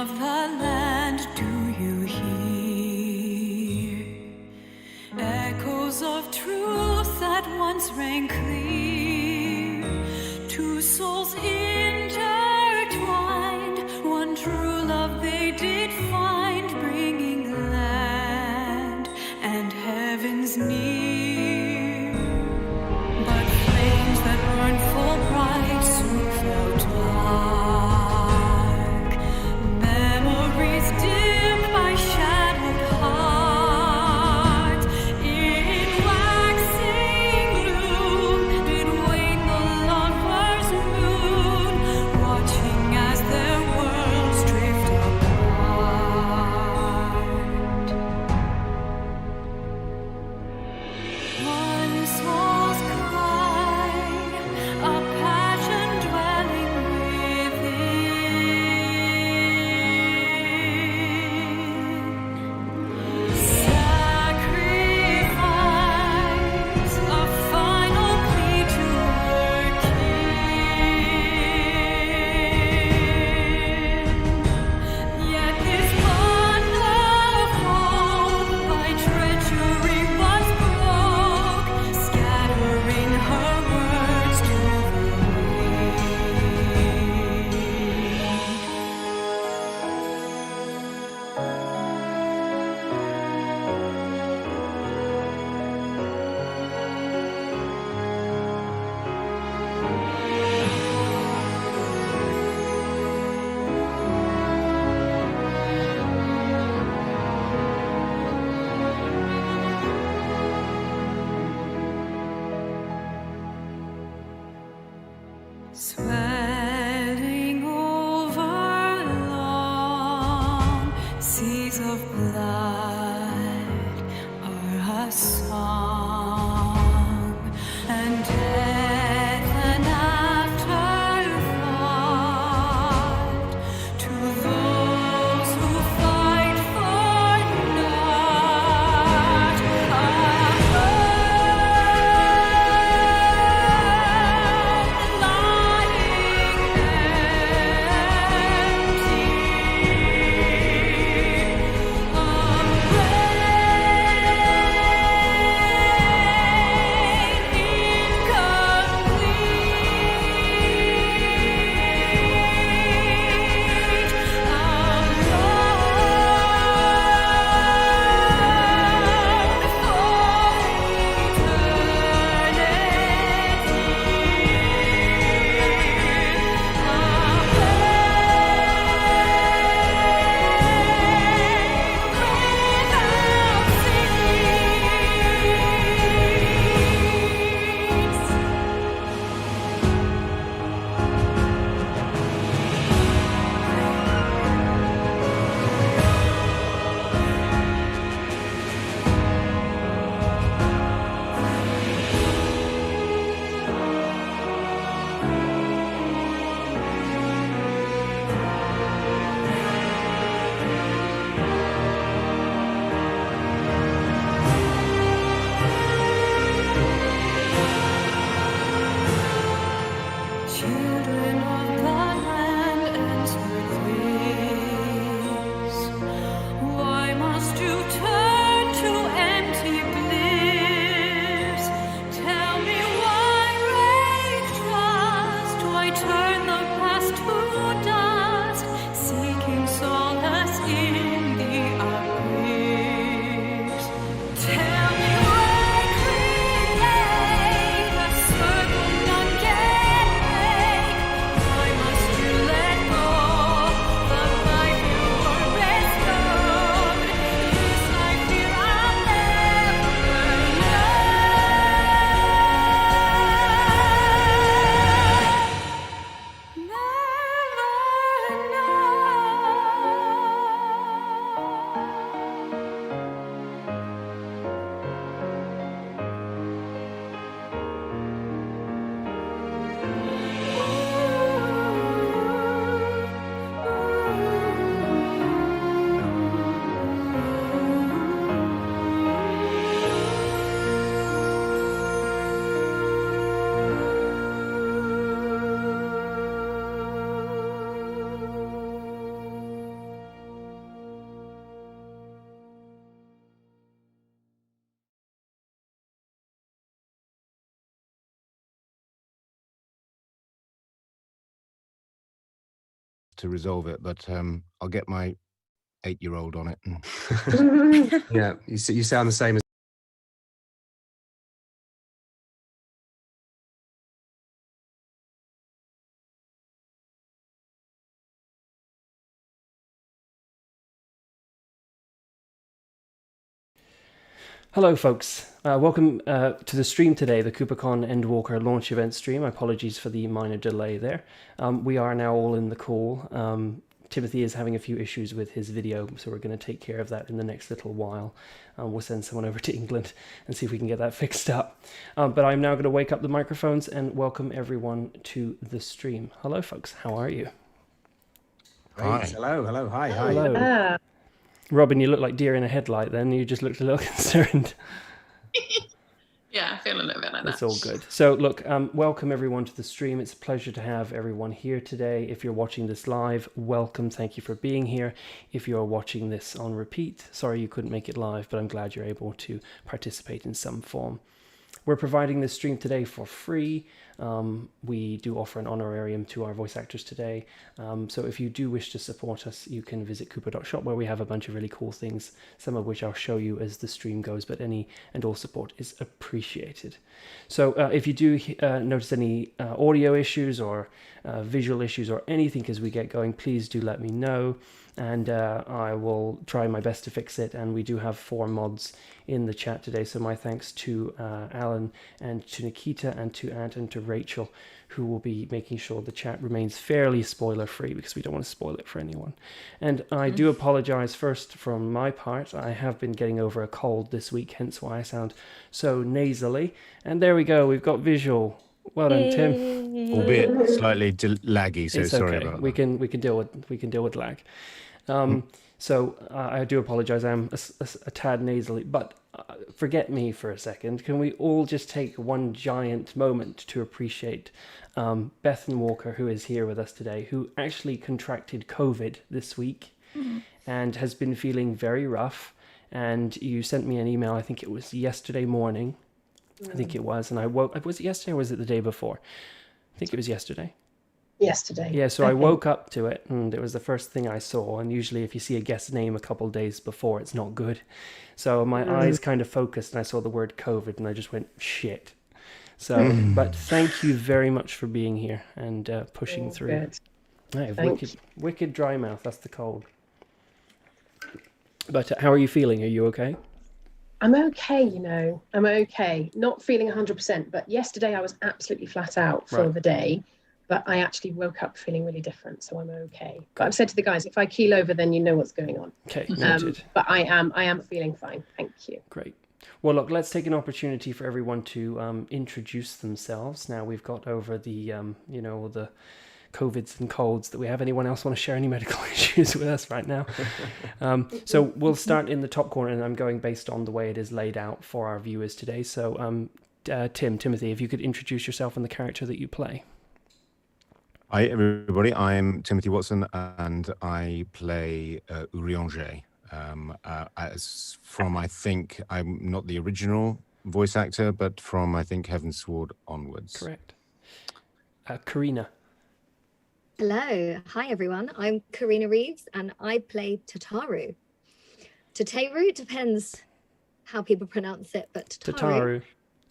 of the land, do you hear echoes of truth that once rang clear? Two souls intertwined, one true love they did find, bringing land and heavens near. But flames that burned full bright soon fell dark. Memories dimmed by shadowed hearts. In waxing gloom did wane the lovers' moon, watching as their worlds drift apart. swelling over long seas of blood are a song, and death and afterthought to those who fight for naught. Children of the land, answer this. Why must you turn to empty bliss? Tell me why break trust? Why turn the past to dust, seeking solace in the abyss? Tell me why create a circle none can break? Why must you let go the life you were bestowed? This I fear I'll never to resolve it, but I'll get my 8-year-old on it. Yeah, you sound the same as. Hello folks, welcome to the stream today, the KupoCon Endwalker launch event stream. Apologies for the minor delay there. We are now all in the call. Timothy is having a few issues with his video, so we're going to take care of that in the next little while. We'll send someone over to England and see if we can get that fixed up. But I'm now going to wake up the microphones and welcome everyone to the stream. Hello folks, how are you? Hi. Hello, hi. Hello. Robyn, you look like deer in a headlight then. You just looked a little concerned. Yeah, I feel a little bit like that. It's all good. So look, welcome everyone to the stream. It's a pleasure to have everyone here today. If you're watching this live, welcome. Thank you for being here. If you're watching this on repeat, sorry you couldn't make it live, but I'm glad you're able to participate in some form. We're providing this stream today for free. We do offer an honorarium to our voice actors today. So if you do wish to support us, you can visit kupo.shop, where we have a bunch of really cool things, some of which I'll show you as the stream goes, but any and all support is appreciated. So if you do notice any audio issues or visual issues or anything as we get going, please do let me know. and I will try my best to fix it. And we do have 4 mods in the chat today, so my thanks to Alan and to Nikita and to Ant and to Rachel, who will be making sure the chat remains fairly spoiler free, because we don't want to spoil it for anyone. And I do apologize first from my part. I have been getting over a cold this week, hence why I sound so nasally. And there we go, we've got visual. Well done, Tim. Albeit slightly laggy, so It's sorry okay. about We that. can deal with lag. So I do apologize. I'm a tad nasally, but forget me for a second. Can we all just take one giant moment to appreciate Bethan Walker, who is here with us today, who actually contracted COVID this week and has been feeling very rough. And you sent me an email, I think it was yesterday morning. I think it was. And I woke, was it yesterday or was it the day before? I think it was yesterday. Yesterday. Yeah, so I woke up to it and it was the first thing I saw. And usually if you see a guest name a couple of days before, it's not good. So my eyes kind of focused and I saw the word COVID and I just went, shit. So, but thank you very much for being here and pushing through. Good. I have wicked dry mouth. That's the cold. But how are you feeling? Are you okay? I'm okay, I'm okay. Not feeling 100%, but yesterday I was absolutely flat out for the day, but I actually woke up feeling really different, so I'm okay. But I've said to the guys, if I keel over, then you know what's going on. Okay, noted. But I am feeling fine. Thank you. Great. Well, look, let's take an opportunity for everyone to introduce themselves. Now we've got over the, all the COVIDs and colds that we have. Anyone else want to share any medical issues with us right now? So we'll start in the top corner, and I'm going based on the way it is laid out for our viewers today. So Timothy, if you could introduce yourself and the character that you play. Hi, everybody. I'm Timothy Watson, and I play Urianger. As from, I think, I'm not the original voice actor, but from, I think, Heavensward onwards. Correct. Carina. Hello. Hi, everyone. I'm Carina Reeves, and I play Tataru. Tataru depends how people pronounce it, but Tataru,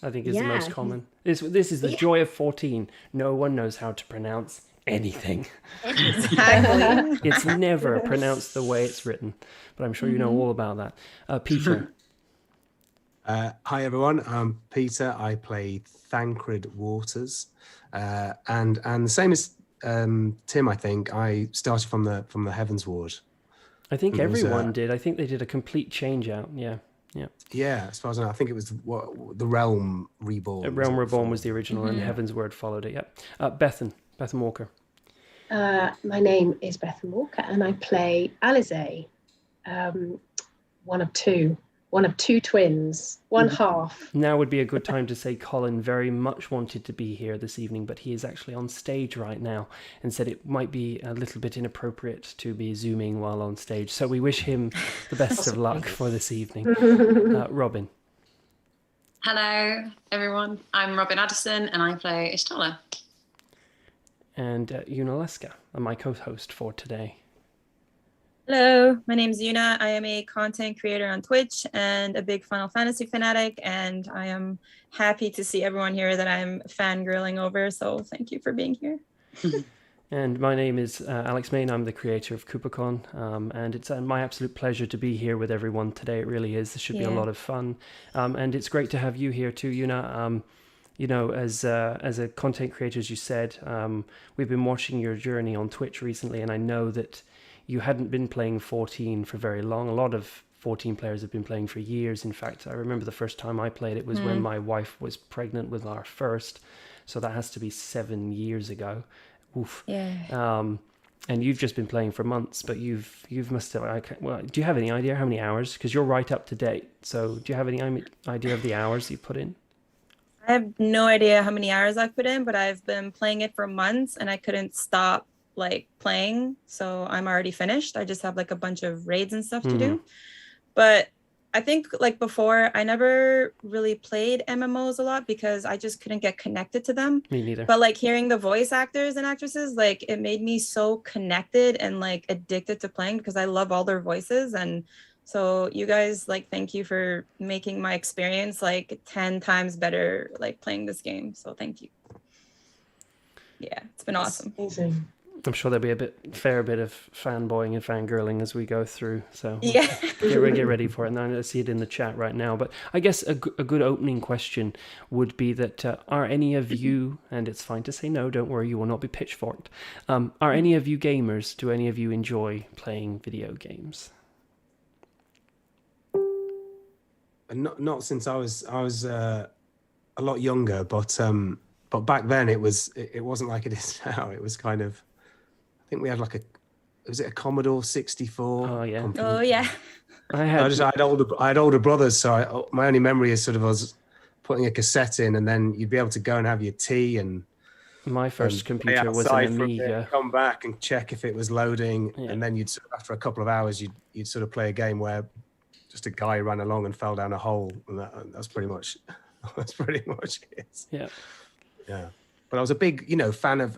I think, is the most common. This is the joy of 14. No one knows how to pronounce anything. Exactly. It's never pronounced the way it's written, but I'm sure you know all about that. Peter. Hi, everyone. I'm Peter. I play Thancred Waters, and the same as Tim. I think I started from the Heavensward. I think everyone did. I think they did a complete change out. Yeah. As far as I know, I think it was the Realm Reborn. Realm Reborn was the original, and Heavensward followed it. Yeah. Bethan Walker. My name is Bethan Walker, and I play Alisaie, one of two twins, one half. Now would be a good time to say Colin very much wanted to be here this evening, but he is actually on stage right now and said it might be a little bit inappropriate to be Zooming while on stage. So we wish him the best of luck for this evening. Robyn. Hello, everyone. I'm Robyn Addison, and I play Ishtala. And Yunalescka, my co-host for today. Hello, my name is Yuna. I am a content creator on Twitch and a big Final Fantasy fanatic, and I am happy to see everyone here that I'm fangirling over, so thank you for being here. And my name is Alex Main. I'm the creator of KupoCon, and it's my absolute pleasure to be here with everyone today. It really is. This should be a lot of fun, and it's great to have you here too, Yuna. As a content creator, as you said, we've been watching your journey on Twitch recently, and I know that you hadn't been playing 14 for very long. A lot of 14 players have been playing for years. In fact, I remember the first time I played it was when my wife was pregnant with our first, so that has to be 7 years ago. Oof. Yeah. And you've just been playing for months, but you've must have. Do you have any idea how many hours? Because you're right up to date. So do you have any idea of the hours you put in? I have no idea how many hours I've put in, but I've been playing it for months and I couldn't stop playing, so I'm already finished. I just have a bunch of raids and stuff to do. But I think before, I never really played MMOs a lot because I just couldn't get connected to them. Me neither. But hearing the voice actors and actresses, it made me so connected and addicted to playing because I love all their voices. And so you guys, thank you for making my experience 10 times better playing this game. So thank you. Yeah, it's been awesome. Amazing. I'm sure there'll be fair bit of fanboying and fangirling as we go through. So Yeah. get ready for it. And I see it in the chat right now. But I guess a good opening question would be that are any of you, and it's fine to say no, don't worry, you will not be pitchforked. Are any of you gamers? Do any of you enjoy playing video games? Not since I was a lot younger, but back then it wasn't like it is now. It was kind of, I think we had like was it a Commodore 64? Oh yeah. computer? Oh yeah. I had older brothers, so my only memory is sort of us putting a cassette in, and then you'd be able to go and have your tea and. My first computer was outside an for a bit, Amiga. come back and check if it was loading, Yeah. and then you'd sort of, after a couple of hours you'd sort of play a game where just a guy ran along and fell down a hole, and that's pretty much it. Yeah. Yeah, but I was a big fan of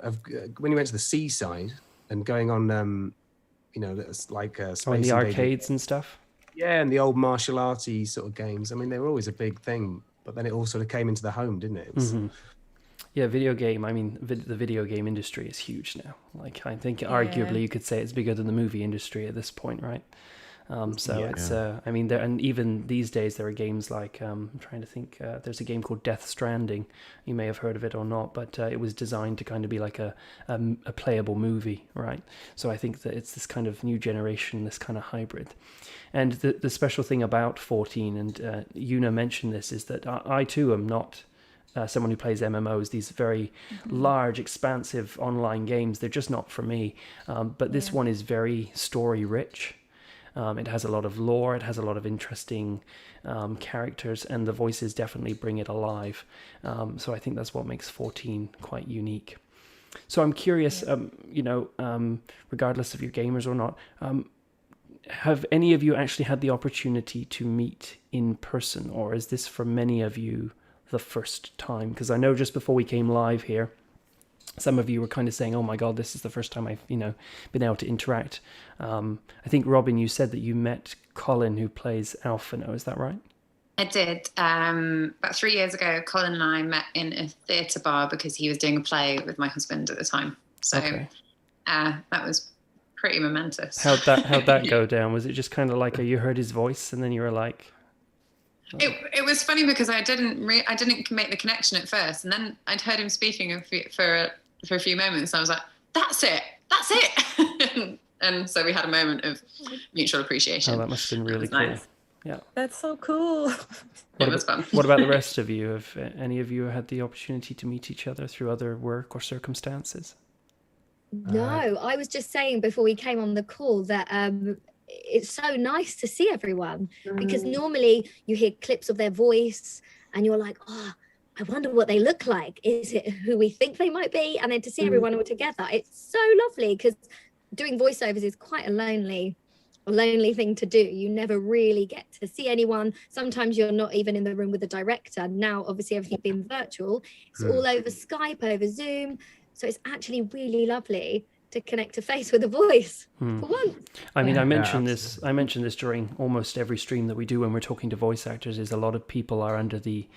when you went to the seaside and going on it's like Space In the Invaders. arcades and stuff. Yeah, and the old martial artsy sort of games. I mean, they were always a big thing, but then it all sort of came into the home, didn't it? It was, Yeah, video game. I mean, the video game industry is huge now. Like, I think arguably you could say it's bigger than the movie industry at this point, right? It's I mean, there, and even these days there are games like I'm trying to think. There's a game called Death Stranding. You may have heard of it or not, but it was designed to kind of be like a playable movie, right? So I think that it's this kind of new generation, this kind of hybrid. And the special thing about 14, and Yuna mentioned this, is that I too am not someone who plays MMOs, these very large, expansive online games. They're just not for me. But this one is very story rich. It has a lot of lore. It has a lot of interesting characters, and the voices definitely bring it alive. So I think that's what makes 14 quite unique. So I'm curious, regardless if you're gamers or not, have any of you actually had the opportunity to meet in person, or is this for many of you the first time? Because I know just before we came live here, some of you were kind of saying, "Oh my God, this is the first time I've been able to interact." I think Robyn, you said that you met Colin, who plays Alphino. Is that right? I did. About 3 years ago, Colin and I met in a theatre bar because he was doing a play with my husband at the time. So that was pretty momentous. How'd that go down? Was it just kind of like you heard his voice and then you were like? It was funny because I didn't make the connection at first, and then I'd heard him speaking for a few moments, and I was like, "That's it," and so we had a moment of mutual appreciation. Oh, that must have been really cool. Nice. Yeah, That's so cool. It was fun. What about the rest of you? Have any of you had the opportunity to meet each other through other work or circumstances? No, I was just saying before we came on the call that it's so nice to see everyone, because normally you hear clips of their voice and you're like, oh, I wonder what they look like. Is it who we think they might be? And then to see everyone all together, it's so lovely, because doing voiceovers is quite a lonely thing to do. You never really get to see anyone. Sometimes you're not even in the room with the director. Now, obviously, everything being virtual, it's all over Skype, over Zoom. So it's actually really lovely to connect a face with a voice for once. I mean, I mentioned this during almost every stream that we do when we're talking to voice actors, is a lot of people are under the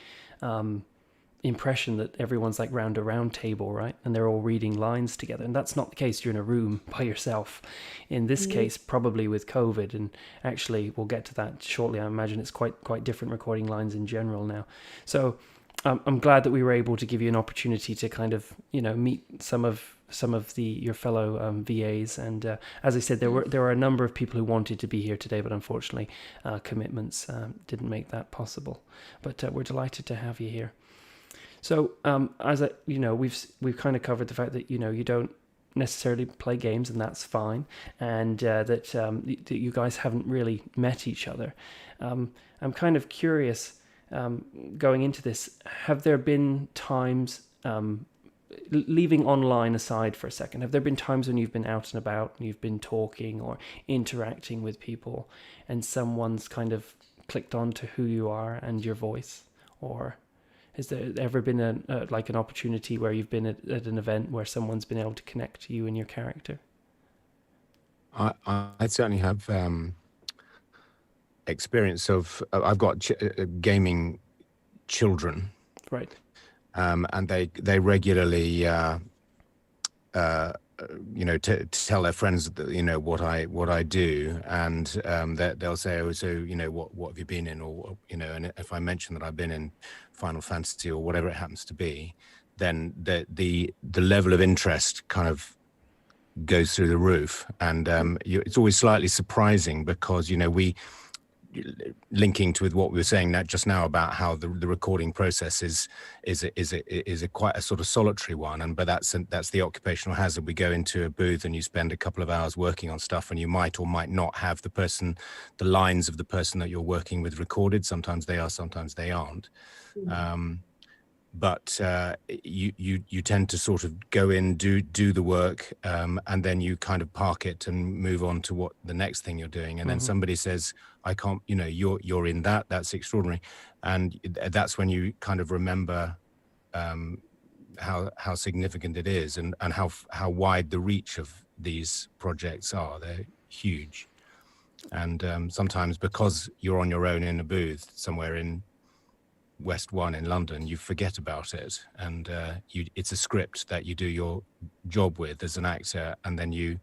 impression that everyone's like round a round table, right? And they're all reading lines together. And that's not the case. You're in a room by yourself. In this case, probably with COVID, and actually we'll get to that shortly. I imagine it's quite different recording lines in general now. So I'm glad that we were able to give you an opportunity to kind of, meet some of your fellow VAs. And as I said, there were a number of people who wanted to be here today, but unfortunately commitments didn't make that possible. But we're delighted to have you here. So we've kind of covered the fact that you don't necessarily play games, and that's fine, and that you guys haven't really met each other. I'm kind of curious. Going into this, have there been times, leaving online aside for a second, have there been times when you've been out and about and you've been talking or interacting with people and someone's kind of clicked on to who you are and your voice? Or has there ever been an opportunity where you've been at an event where someone's been able to connect to you and your character? I certainly have experience of, I've got gaming children, right? And they regularly to tell their friends that, what I do, and they'll say, oh, so what have you been in, or and if I mention that I've been in Final Fantasy or whatever it happens to be, then the level of interest kind of goes through the roof, and it's always slightly surprising because we, linking to with what we were saying just now about how the recording process is a quite a sort of solitary one, but that's the occupational hazard. We go into a booth and you spend a couple of hours working on stuff, and you might or might not have the lines of the person that you're working with recorded. Sometimes they are, sometimes they aren't. But you tend to sort of go in, do the work, and then you kind of park it and move on to what the next thing you're doing. And then somebody says, I can't, you're in that's extraordinary. And that's when you kind of remember how significant it is, and how wide the reach of these projects are. They're huge. And sometimes because you're on your own in a booth somewhere in West 1 in London, you forget about it, and it's a script that you do your job with as an actor, and then you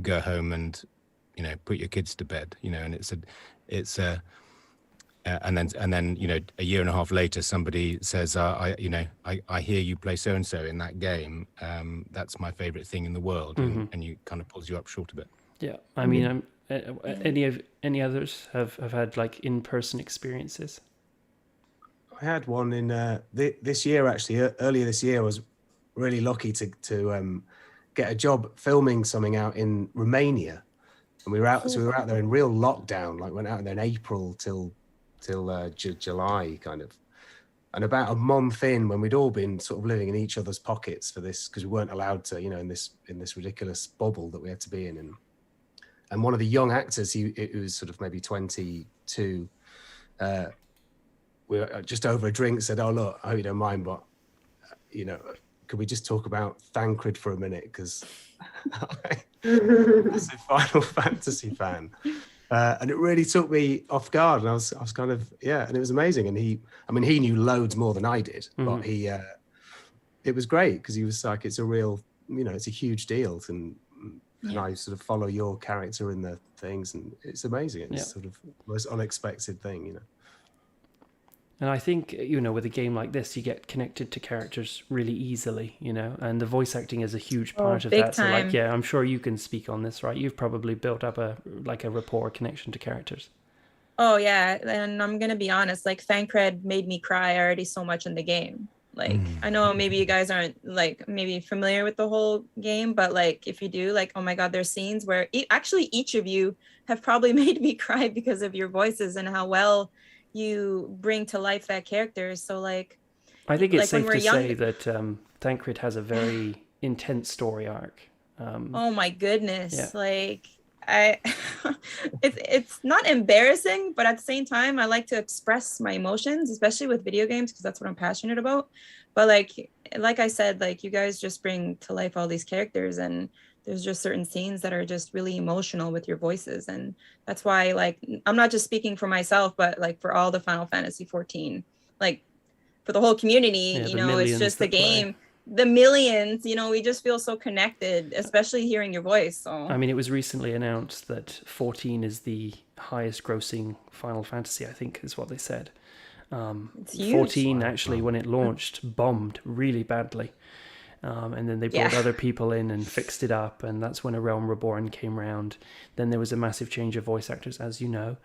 go home and put your kids to bed, and and then a year and a half later somebody says, I hear you play so and so in that game, that's my favorite thing in the world, and you kind of pulls you up short a bit. Yeah, I mean, any others have had like in-person experiences? I had one in this year, actually. Earlier this year, I was really lucky to get a job filming something out in Romania, and we were out there in real lockdown. Like, went out there in April till July, kind of. And about a month in, when we'd all been sort of living in each other's pockets for this, because we weren't allowed to, in this ridiculous bubble that we had to be in. And one of the young actors, he was sort of maybe 22. We were just over a drink, said, "Oh, look, I hope you don't mind, but could we just talk about Thancred for a minute? Because I'm a Final Fantasy fan." And it really took me off guard, and I was kind of, and it was amazing. And he knew loads more than I did, but it was great because he was like, it's a real, it's a huge deal, and I sort of follow your character in the things, and it's amazing. It's sort of the most unexpected thing, And I think, with a game like this, you get connected to characters really easily, and the voice acting is a huge part of that. Time. So I'm sure you can speak on this, right? You've probably built up a rapport connection to characters. Oh yeah, and I'm gonna be honest, like Thancred made me cry already so much in the game. Like, I know maybe you guys aren't like maybe familiar with the whole game, but like if you do, like, oh my God, there's scenes where actually each of you have probably made me cry because of your voices and how well you bring to life that character. So like, I think it's safe to say that Thancred has a very intense story arc. Oh my goodness. Like it's not embarrassing, but at the same time, I like to express my emotions, especially with video games, because that's what I'm passionate about. But like I said, like you guys just bring to life all these characters, and there's just certain scenes that are just really emotional with your voices. And that's why, like, I'm not just speaking for myself, but like for all the Final Fantasy XIV, like for the whole community, it's just a game. The millions, we just feel so connected, especially hearing your voice. So I mean, it was recently announced that 14 is the highest grossing Final Fantasy, I think is what they said. It's huge. 14 actually, when it launched, bombed really badly. And then they brought other people in and fixed it up, and that's when A Realm Reborn came around. Then there was a massive change of voice actors, as you know,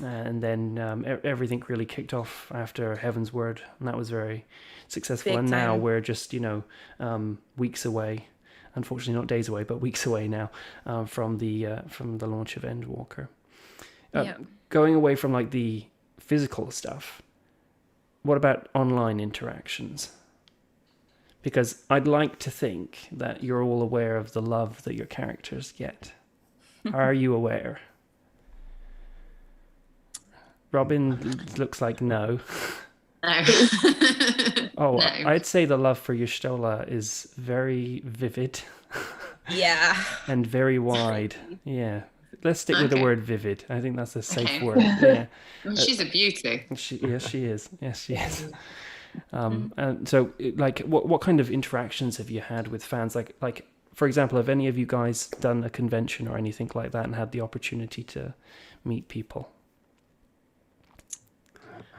and then everything really kicked off after Heaven's Word, and that was very successful. And now we're just weeks away, unfortunately not days away, but weeks away now from the launch of Endwalker. Going away from like the physical stuff, what about online interactions? Because I'd like to think that you're all aware of the love that your characters get. Are you aware? Robyn looks like no. No. Oh, No. I'd say the love for Yunalescka is very vivid. Yeah. And very wide. Yeah. Let's stick with the word vivid. I think that's a safe word. Yeah. She's a beauty. Yes, she is. Yes, she is. And so, like, what kind of interactions have you had with fans? Like for example, have any of you guys done a convention or anything like that and had the opportunity to meet people?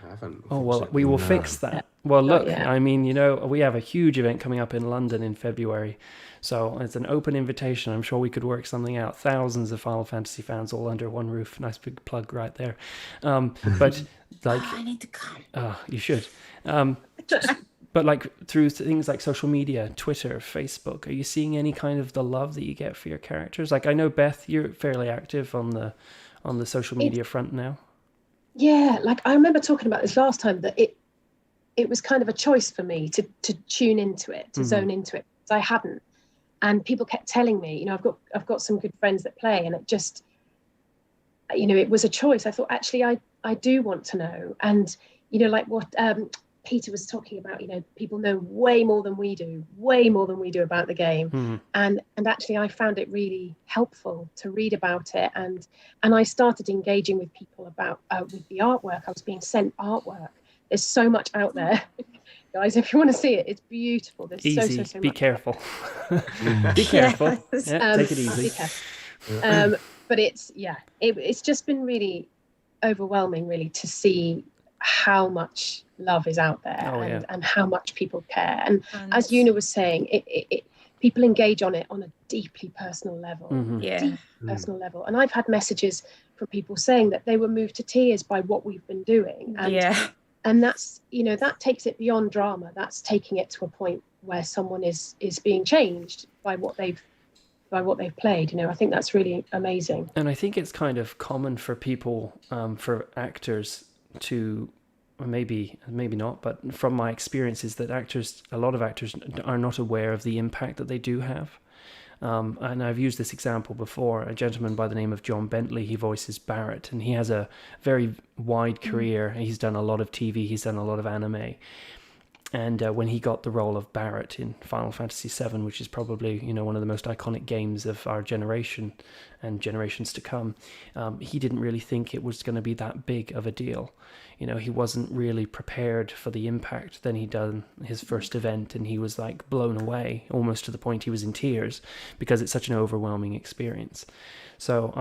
I haven't. Oh, well, we will fix that. Well, look, I mean, we have a huge event coming up in London in February. So it's an open invitation. I'm sure we could work something out. Thousands of Final Fantasy fans all under one roof. Nice big plug right there. But like, I need to come. You should. But like through things like social media, Twitter, Facebook, are you seeing any kind of the love that you get for your characters? Like, I know, Beth, you're fairly active on the social media front now. Yeah, like I remember talking about this last time, that it was kind of a choice for me to tune into it, to zone into it. I hadn't, and people kept telling me, I've got some good friends that play, and it just, it was a choice. I thought, actually, I do want to know, and like what Peter was talking about, people know way more than we do about the game. And actually I found it really helpful to read about it, and I started engaging with people about with the artwork. I was being sent artwork. There's so much out there. Guys, if you want to see it, it's beautiful. There's easy. so Be much. Careful. Be careful. Yeah, take it easy. Be careful. But it's just been really overwhelming, really, to see how much love is out there, and how much people care. And as Una was saying, it people engage on it on a deeply personal level. Personal level. And I've had messages from people saying that they were moved to tears by what we've been doing. And that's, that takes it beyond drama. That's taking it to a point where someone is being changed by what they've played. I think that's really amazing. And I think it's kind of common for people, for actors to, or maybe not, but from my experience is that a lot of actors are not aware of the impact that they do have. And I've used this example before. A gentleman by the name of John Bentley, he voices Barrett, and he has a very wide career. He's done a lot of TV, he's done a lot of anime. And when he got the role of Barrett in Final Fantasy VII, which is probably, one of the most iconic games of our generation and generations to come, he didn't really think it was going to be that big of a deal. He wasn't really prepared for the impact. Then he done his first event, and he was like blown away, almost to the point he was in tears, because it's such an overwhelming experience. So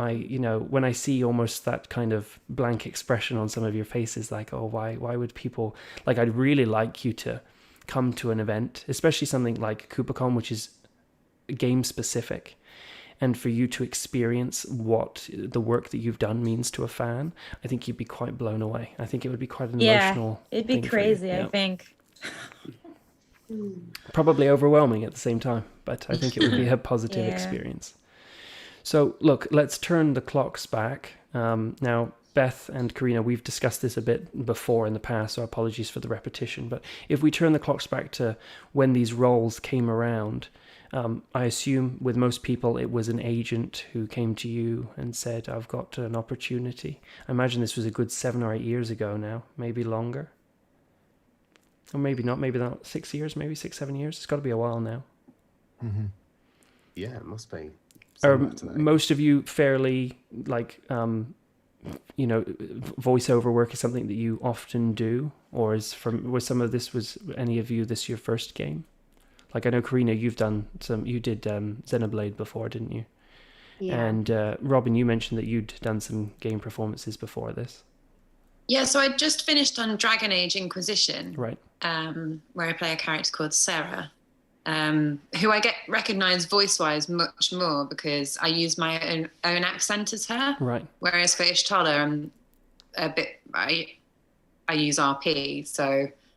when I see almost that kind of blank expression on some of your faces, like, oh, why would people, like, I'd really like you to come to an event, especially something like KupoCon, which is game specific, and for you to experience what the work that you've done means to a fan. I think you'd be quite blown away. I think it would be quite an emotional it'd be crazy, I think. Probably overwhelming at the same time, but I think it would be a positive experience. So look, let's turn the clocks back. Now, Beth and Carina, we've discussed this a bit before in the past, so apologies for the repetition. But if we turn the clocks back to when these roles came around, I assume with most people it was an agent who came to you and said, I've got an opportunity. I imagine this was a good 7 or 8 years ago now, maybe longer. Or maybe not 6 years, maybe 6-7 years. It's got to be a while now. Yeah, it must be. Are most of you fairly voiceover work is something that you often do, or was any of you this your first game? Like, I know, Carina, you did Xenoblade before, didn't you? Yeah. And Robyn, you mentioned that you'd done some game performances before this. Yeah, so I just finished on Dragon Age Inquisition, right? Where I play a character called Sarah, who I get recognised voice-wise much more because I use my own accent as her. Right. Whereas for Ishtola, I'm a bit, I use RP, so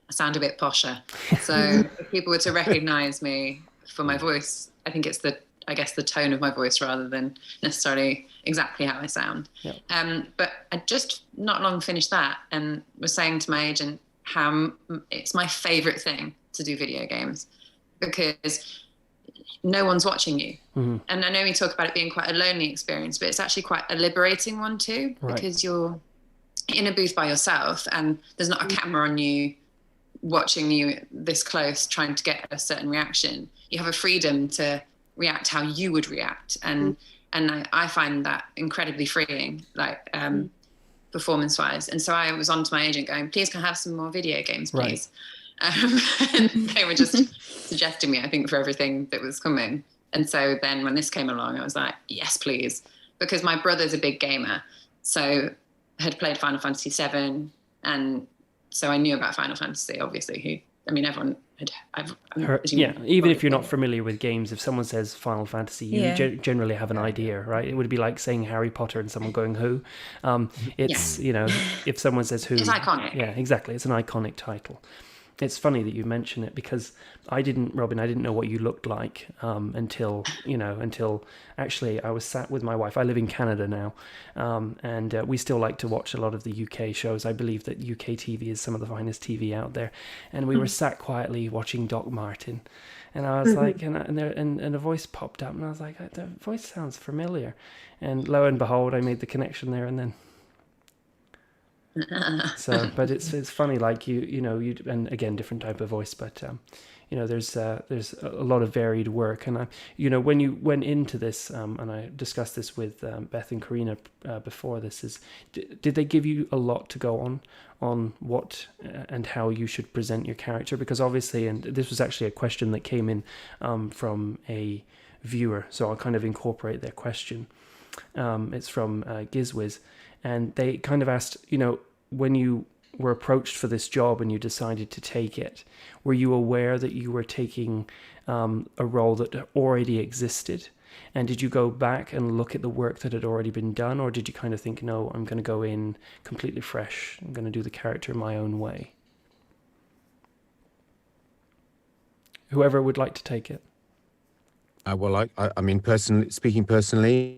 I sound a bit posher. So if people were to recognise me for my voice, I think it's the tone of my voice rather than necessarily exactly how I sound. Yep. But I just not long finished that and was saying to my agent how it's my favourite thing to do video games because no one's watching you. Mm-hmm. And I know we talk about it being quite a lonely experience, but it's actually quite a liberating one too, right. Because you're in a booth by yourself and there's not a camera on you watching you this close trying to get a certain reaction. You have a freedom to react how you would react, and I find that incredibly freeing, like performance wise. And so I was on to my agent going, please can I have some more video games, please? Right. And they were just suggesting me, I think, for everything that was coming. And so then when this came along, I was like, yes, please. Because my brother's a big gamer. So had played Final Fantasy VII. And so I knew about Final Fantasy, obviously. Everyone had. Even if you're not familiar with games, if someone says Final Fantasy, you generally have an idea, right? It would be like saying Harry Potter and someone going who. It's, if someone says who. It's iconic. Yeah, exactly. It's an iconic title. It's funny that you mention it because Robyn, I didn't know what you looked like until actually I was sat with my wife. I live in Canada now, and we still like to watch a lot of the UK shows. I believe that UK TV is some of the finest TV out there. And we were sat quietly watching Doc Martin, and I was like, and a voice popped up, and I was like, the voice sounds familiar, and lo and behold, I made the connection there and then. So, but it's funny, like you and again, different type of voice, but there's a lot of varied work, and when you went into this, and I discussed this with Beth and Carina before this, did they give you a lot to go on what and how you should present your character? Because obviously, and this was actually a question that came in from a viewer, so I'll kind of incorporate their question. It's from Gizwiz. And they kind of asked, when you were approached for this job and you decided to take it, were you aware that you were taking a role that already existed? And did you go back and look at the work that had already been done? Or did you kind of think, no, I'm going to go in completely fresh. I'm going to do the character my own way? Whoever would like to take it. Well, I mean, personally,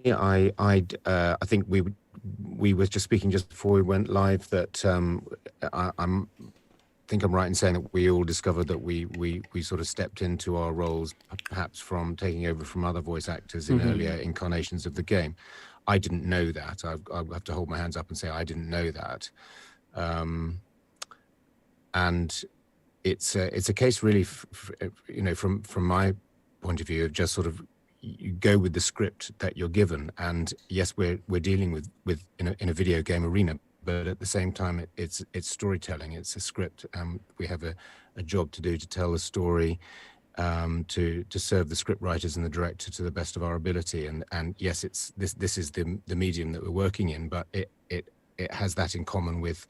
I think we were just speaking just before we went live that I think I'm right in saying that we all discovered that we sort of stepped into our roles perhaps from taking over from other voice actors in earlier incarnations of the game. I didn't know that. I have to hold my hands up and say I didn't know that. And it's a case really, from my point of view of just sort of you go with the script that you're given, and yes, we're dealing with in a video game arena, but at the same time it's storytelling. It's a script. We have a job to do to tell the story, to serve the script writers and the director to the best of our ability. And yes, it's this is the medium that we're working in, but it has that in common with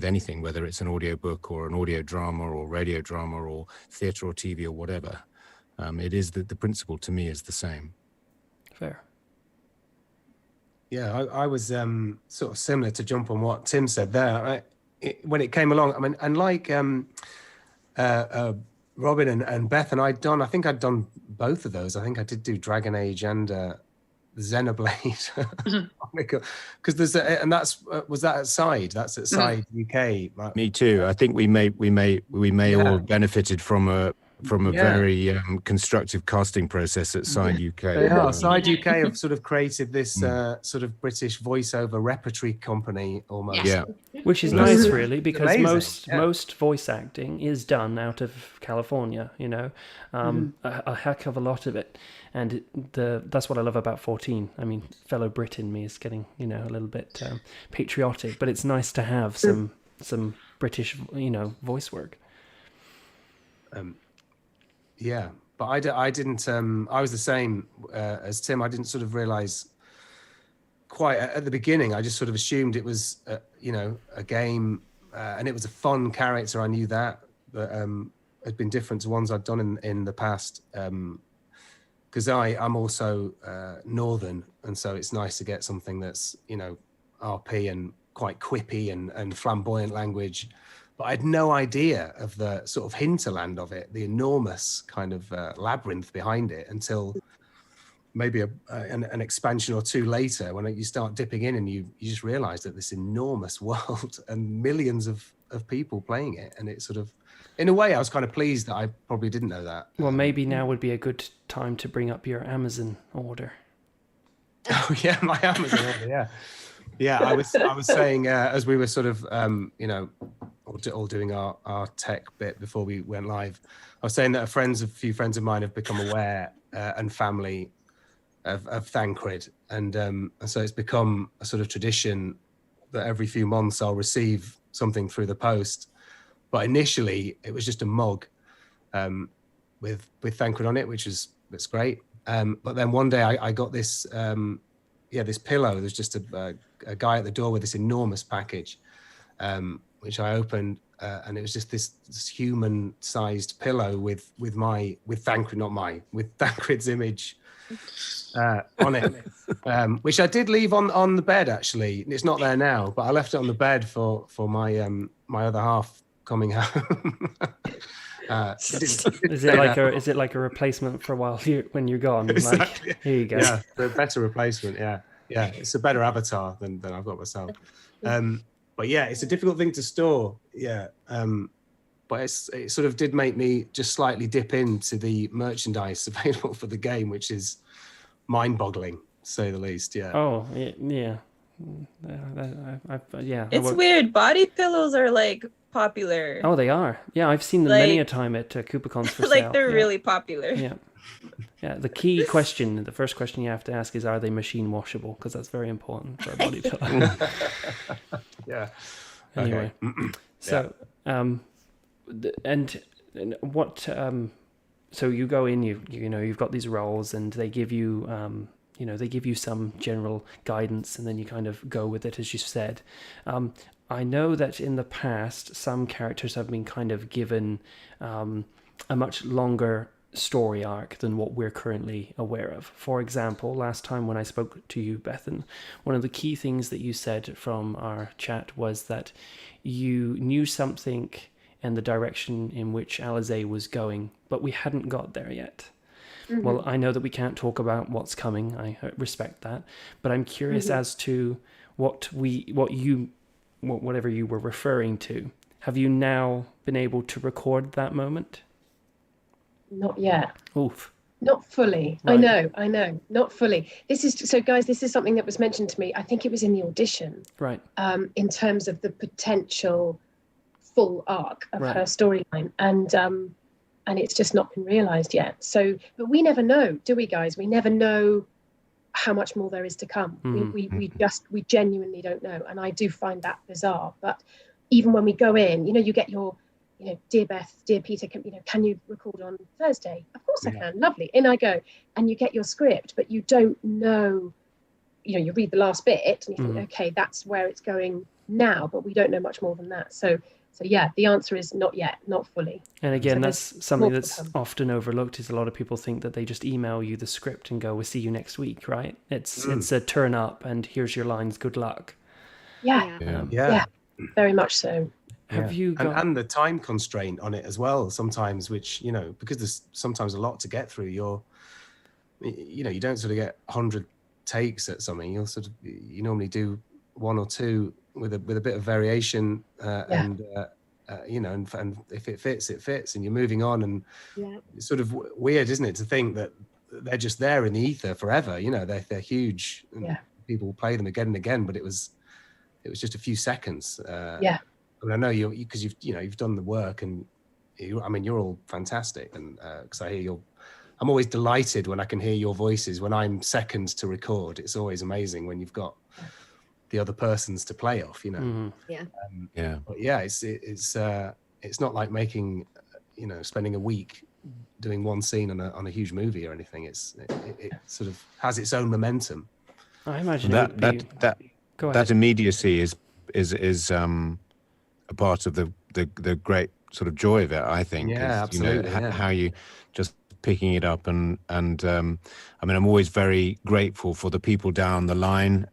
anything, whether it's an audio book or an audio drama or radio drama or theatre or TV or whatever. It is the principle to me is the same. Fair. Yeah, I was sort of similar to jump on what Tim said there. When it came along, I mean, and like Robyn and Beth and I'd done both of those. I think I did do Dragon Age and Xenoblade. Because there's and that's was that at Side? That's at Side UK. Right? Me too. I think we may all have benefited from a very constructive casting process at Side UK. Yeah, Side UK have sort of created this sort of British voiceover repertory company almost. Yeah. Which is nice, really, because most voice acting is done out of California, a heck of a lot of it. And that's what I love about 14. I mean, fellow Brit in me is getting, a little bit patriotic, but it's nice to have some British, voice work. Yeah, but I didn't. I was the same as Tim. I didn't sort of realize quite at the beginning. I just sort of assumed it was, a game, and it was a fun character. I knew that, but had been different to ones I'd done in the past. Because I'm also Northern, and so it's nice to get something that's RP and quite quippy and flamboyant language. But I had no idea of the sort of hinterland of it, the enormous kind of labyrinth behind it, until maybe an expansion or two later, when you start dipping in and you just realize that this enormous world and millions of people playing it. And it's sort of, in a way, I was kind of pleased that I probably didn't know that. Well, maybe now would be a good time to bring up your Amazon order. Oh, yeah, my Amazon order, yeah. Yeah, I was saying, as we were sort of, all doing our tech bit before we went live, I was saying that a few friends of mine have become aware and family of Thancred, and so it's become a sort of tradition that every few months I'll receive something through the post. But initially it was just a mug with Thancred on it, that's great. But then one day I got this, this pillow. There's just a guy at the door with this enormous package, which I opened, and it was just this human-sized pillow with Thancred's image on it, which I did leave on the bed. Actually, it's not there now, but I left it on the bed for my my other half coming home. Is it like a replacement for when you're gone? Exactly. Like, here you go. Yeah, a better replacement. Yeah, it's a better avatar than I've got myself. But yeah, it's a difficult thing to store. Yeah, but it sort of did make me just slightly dip into the merchandise available for the game, which is mind-boggling, to say the least. Yeah. Oh yeah. It's weird. Body pillows are like popular. Oh, they are. Yeah, I've seen them many a time at KupoCons for sale. They're really popular. Yeah. The first question you have to ask is, are they machine washable? Because that's very important for a body pillow. Yeah. Anyway, so and what so you go in, you've got these roles, and they give you they give you some general guidance, and then you kind of go with it, as you said. I know that in the past, some characters have been kind of given a much longer story arc than what we're currently aware of. For example, last time when I spoke to you, Bethan, one of the key things that you said from our chat was that you knew something and the direction in which Alisaie was going, but we hadn't got there yet. Mm-hmm. Well, I know that we can't talk about what's coming. I respect that, but I'm curious as to whatever you were referring to. Have you now been able to record that moment? Not yet. Oof. Not fully. Right. I know. Not fully. This is something that was mentioned to me. I think it was in the audition. Right. In terms of the potential full arc of her storyline, and it's just not been realised yet. So, but we never know, do we, guys? We never know how much more there is to come. We genuinely don't know, and I do find that bizarre. But even when we go in, you get your, dear Beth, dear Peter, can you record on Thursday? Of course I can. Lovely. In I go, and you get your script, but you don't know. You read the last bit, and you think, okay, that's where it's going now, but we don't know much more than that. So yeah, the answer is not yet, not fully. And again, that's something that's often overlooked, is a lot of people think that they just email you the script and go, we'll see you next week, right? It's a turn up and here's your lines, good luck. Yeah, very much so. Have you got... and the time constraint on it as well sometimes, which, because there's sometimes a lot to get through, you don't sort of get 100 takes at something. You normally do one or two with a bit of variation, and if it fits, it fits, and you're moving on. And it's sort of weird, isn't it, to think that they're just there in the ether forever. They're huge. And people play them again and again, but it was just a few seconds. I mean, I know you've done the work, and you're all fantastic, and because I hear I'm always delighted when I can hear your voices when I'm seconds to record. It's always amazing when you've got the other persons to play off, But it's not like making, spending a week doing one scene on a huge movie or anything. It sort of has its own momentum. I imagine that immediacy is a part of the great sort of joy of it, I think. Yeah, absolutely. How you just picking it up and I'm always very grateful for the people down the line.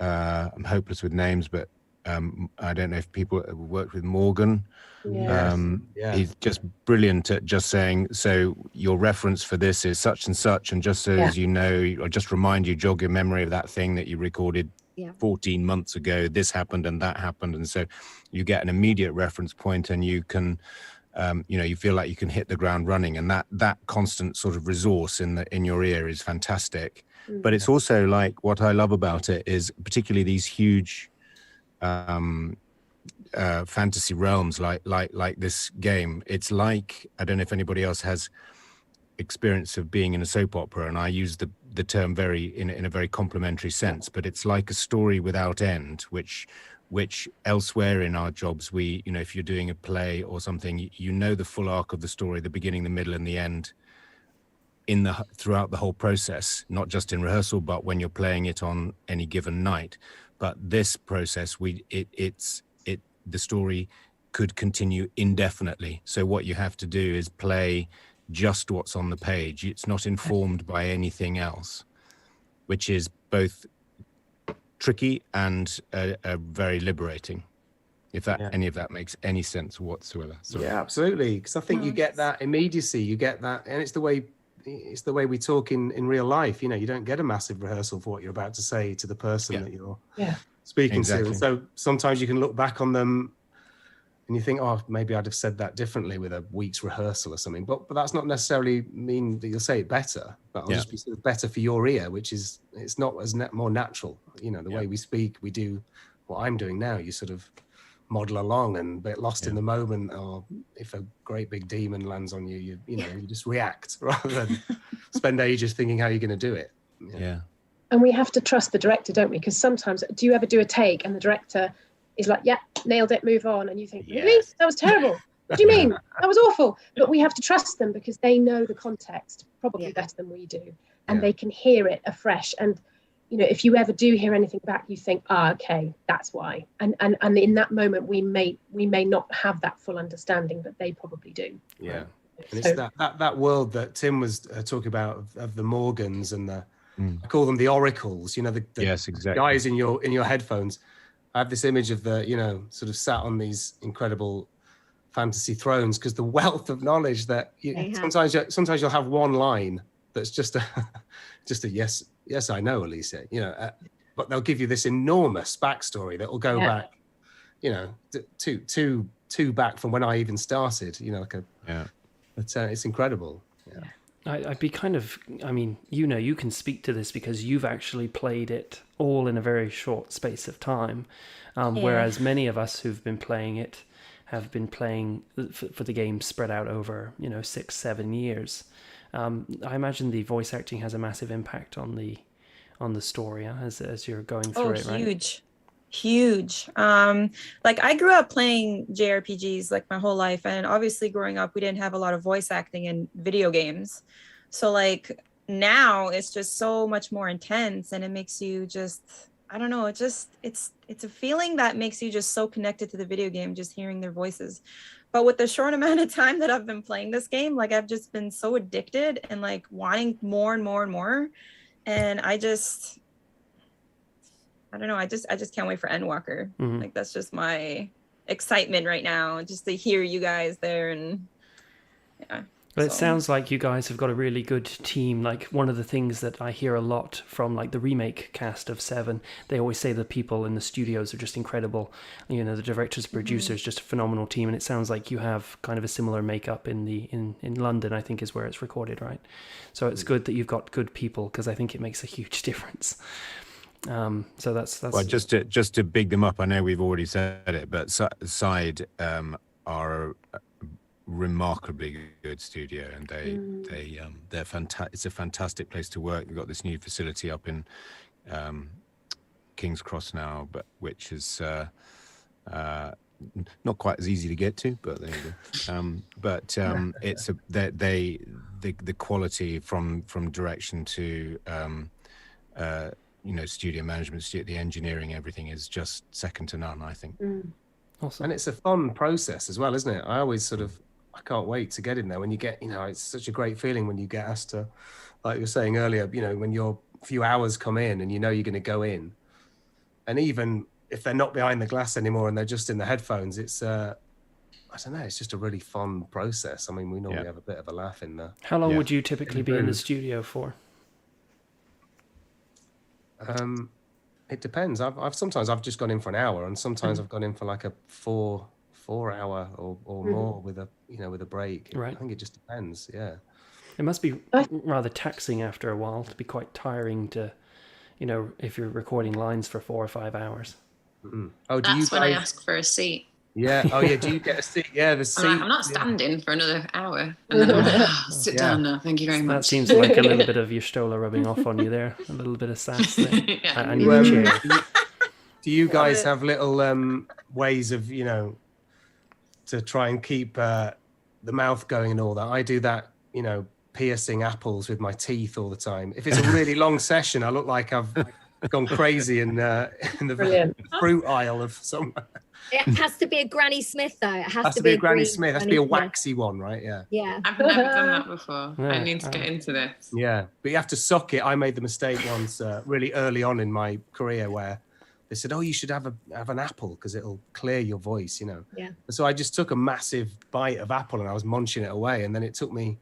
I'm hopeless with names, but I don't know if people worked with Morgan. He's just brilliant at just saying, so your reference for this is such and such, and just so as you know, or just remind you, jog your memory of that thing that you recorded 14 months ago, this happened and that happened. And so you get an immediate reference point, and you can you feel like you can hit the ground running, and that constant sort of resource in your ear is fantastic. But it's also like, what I love about it is particularly these huge fantasy realms like this game. It's like, I don't know if anybody else has experience of being in a soap opera, and I use the term in a very complimentary sense, but it's like a story without end, which elsewhere in our jobs, we, if you're doing a play or something, the full arc of the story, the beginning, the middle, and the end throughout the whole process, not just in rehearsal, but when you're playing it on any given night. But this process, the story could continue indefinitely. So what you have to do is play just what's on the page. It's not informed by anything else, which is both tricky and very liberating. If any of that makes any sense whatsoever. Sorry. Yeah, absolutely. Because I think you get that immediacy, you get that, and it's the way we talk in real life. You don't get a massive rehearsal for what you're about to say to the person that you're speaking to. And so sometimes you can look back on them and you think, oh, maybe I'd have said that differently with a week's rehearsal or something. But that's not necessarily mean that you'll say it better. But it'll just be sort of better for your ear, which is, it's not as more natural. The way we speak, we do what I'm doing now. You sort of model along and get lost in the moment, or if a great big demon lands on you, you just react rather than spend ages thinking how you're going to do it. And we have to trust the director, don't we? Because sometimes, do you ever do a take and the director is like, yeah, nailed it, move on, and you think, really? That was terrible. What do you mean? That was awful. But we have to trust them because they know the context probably better than we do, and they can hear it afresh. And if you ever do hear anything back, you think, okay, that's why. And in that moment, we may not have that full understanding, but they probably do. Yeah. And it's that world that Tim was talking about of the Morgans and the, I call them the oracles, the yes, exactly. guys in your headphones. I have this image of the, sort of sat on these incredible fantasy thrones, because the wealth of knowledge that sometimes you'll have one line that's just a yes, I know, Alisaie, but they'll give you this enormous backstory that will go back, two back from when I even started, but it's incredible. I'd be kind of, you can speak to this because you've actually played it all in a very short space of time, whereas many of us who've been playing it have been playing for the game spread out over 6-7 years. I imagine the voice acting has a massive impact on the story as you're going through it, right? Huge. Like I grew up playing JRPGs like my whole life, and obviously growing up we didn't have a lot of voice acting in video games. So like now it's just so much more intense, and it makes you just, I don't know, it's a feeling that makes you just so connected to the video game, just hearing their voices. But with the short amount of time that I've been playing this game, like I've just been so addicted and like wanting more and more and more. And I don't know, I just can't wait for Endwalker. Mm-hmm. Like that's just my excitement right now, just to hear you guys there. And But it sounds like you guys have got a really good team. Like one of the things that I hear a lot from like the remake cast of 7, they always say the people in the studios are just incredible. The directors, producers, just a phenomenal team. And it sounds like you have kind of a similar makeup in London, I think is where it's recorded, right? So it's good that you've got good people, because I think it makes a huge difference. So that's well, just to big them up. I know we've already said it, but Side are a remarkably good studio, and they're fantastic. It's a fantastic place to work. We've got this new facility up in King's Cross now, but which is not quite as easy to get to, but there you go. It's the quality from direction to studio management, the engineering, everything is just second to none, I think. Awesome. And it's a fun process as well, isn't it? I can't wait to get in there when you get, it's such a great feeling when you get asked to, like you were saying earlier, when your few hours come in and you're going to go in, and even if they're not behind the glass anymore and they're just in the headphones, it's I don't know, it's just a really fun process. I mean, we normally have a bit of a laugh in there. How long would you typically be in the studio for? It depends. Sometimes I've just gone in for an hour, and sometimes I've gone in for like a 4 hour or more with a break. Right. I think it just depends. Yeah. It must be rather taxing after a while. To be quite tiring to, if you're recording lines for 4 or 5 hours. Mm-hmm. That's when I ask for a seat. Yeah. Oh, yeah. Do you get a seat? Yeah, the seat. I'm not standing for another hour. And then I'm like, sit down now. Thank you very much. That seems like a little bit of Yunalescka rubbing off on you there. A little bit of sass there. I need a chair. Do you guys have little ways of, to try and keep the mouth going and all that? I do that, piercing apples with my teeth all the time. If it's a really long session, I look like I've gone crazy in the fruit aisle of somewhere. It has to be a Granny Smith, though. It has to be a Granny green Smith. It has to be a waxy one, right? Yeah. Yeah. I've never done that before. Yeah. I need to get into this. Yeah, but you have to suck it. I made the mistake once, really early on in my career, where they said, "Oh, you should have an apple because it'll clear your voice," you know. Yeah. And so I just took a massive bite of apple and I was munching it away, and then it took me,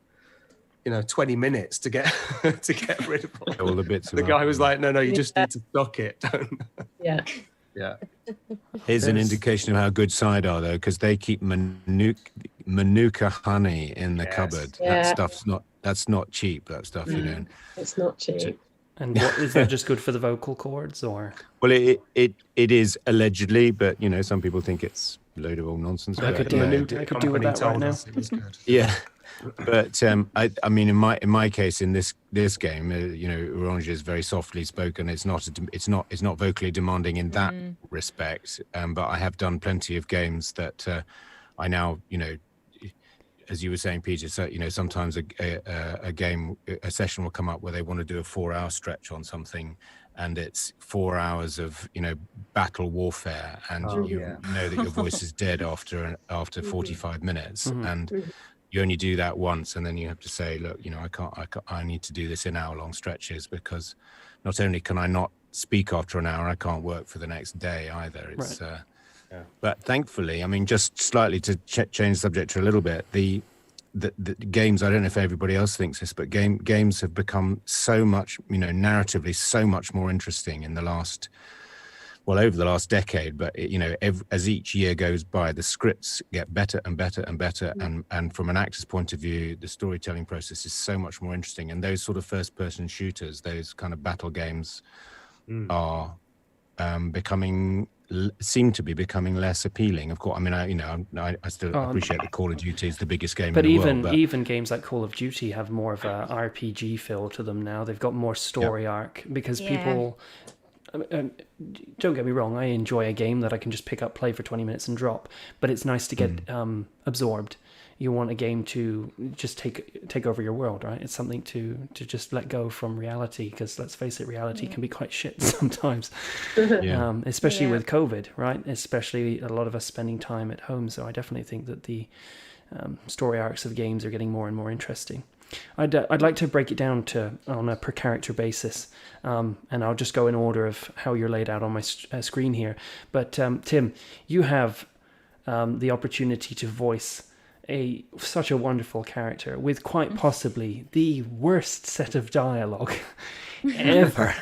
20 minutes to get to get rid of all the bits. The guy was like, "No, you just need to suck it." Yeah. Yeah. Here's an indication of how good cider are, though, because they keep Manuka honey in the cupboard. Yeah. That's not cheap. That stuff, It's not cheap. And what is that just good for the vocal cords, or? Well, it is allegedly, but some people think it's a load of old nonsense. I could do with that right now. It was good. Yeah, but I mean, in my case, in this game, Urianger is very softly spoken. It's not vocally demanding in that respect. But I have done plenty of games that I now, as you were saying, Peter, so sometimes a session will come up where they want to do a 4-hour stretch on something, and it's 4 hours of battle warfare, and know that your voice is dead after 45 minutes, and you only do that once, and then you have to say, look, I need to do this in hour-long stretches, because not only can I not speak after an hour, I can't work for the next day either. It's Right. But thankfully, I mean, just slightly to change the subject a little bit, the games, I don't know if everybody else thinks this, but games have become so much, narratively so much more interesting in over the last decade. But as each year goes by, the scripts get better and better and better, and from an actor's point of view, the storytelling process is so much more interesting. And those sort of first-person shooters, those kind of battle games, are seem to be becoming less appealing. Of course, I mean, I still appreciate that Call of Duty is the biggest game in the world. But even games like Call of Duty have more of a RPG feel to them now. They've got more story arc, because people. Don't get me wrong, I enjoy a game that I can just pick up, play for 20 minutes and drop, but it's nice to get absorbed. You want a game to just take over your world, right? It's something to just let go from reality, because let's face it, reality can be quite shit sometimes. Especially with COVID, right? Especially a lot of us spending time at home. So I definitely think that the story arcs of games are getting more and more interesting. I'd like to break it down on a per character basis, and I'll just go in order of how you're laid out on my screen here. But Tim, you have the opportunity to voice such a wonderful character with quite possibly the worst set of dialogue ever.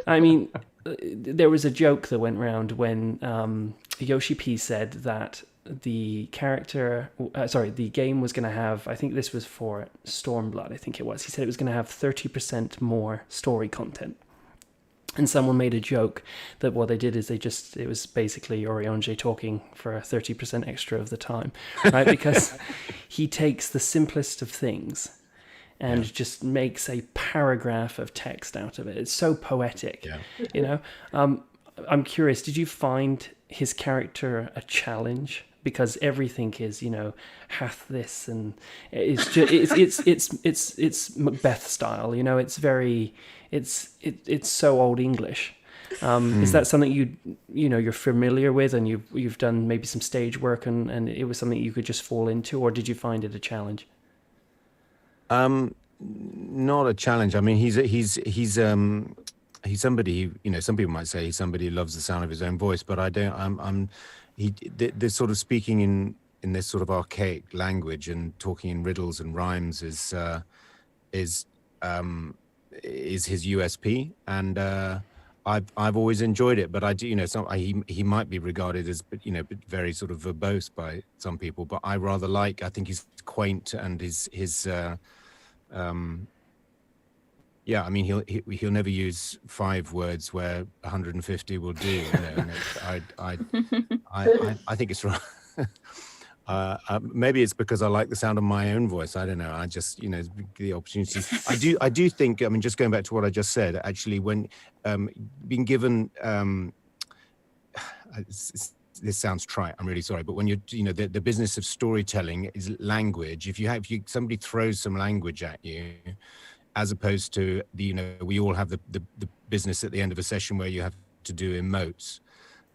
I mean, there was a joke that went around when Yoshi P said that the game was going to have, I think this was for Stormblood, I think it was. He said it was going to have 30% more story content. And someone made a joke that what they did is it was basically Urianger talking for 30% extra of the time, right? Because he takes the simplest of things and just makes a paragraph of text out of it. It's so poetic, I'm curious, did you find his character a challenge? Because everything is, hath this, and it's just, it's Macbeth style, it's very, it's so old English. Is that something you're familiar with, and you've done maybe some stage work, and it was something you could just fall into, or did you find it a challenge? Not a challenge. I mean, he's somebody, some people might say he's somebody who loves the sound of his own voice, but I don't. This sort of speaking in this sort of archaic language and talking in riddles and rhymes is his USP, and I've always enjoyed it. But I do, he might be regarded as very sort of verbose by some people, but I think he's quaint, and his I mean, he'll never use 5 words where 150 will do. And I think it's right. Maybe it's because I like the sound of my own voice. I don't know. I just, the opportunity. I do think. I mean, just going back to what I just said. Actually, when being given, this sounds trite, I'm really sorry, but when the business of storytelling is language. If somebody throws some language at you, as opposed to we all have the business at the end of a session where you have to do emotes,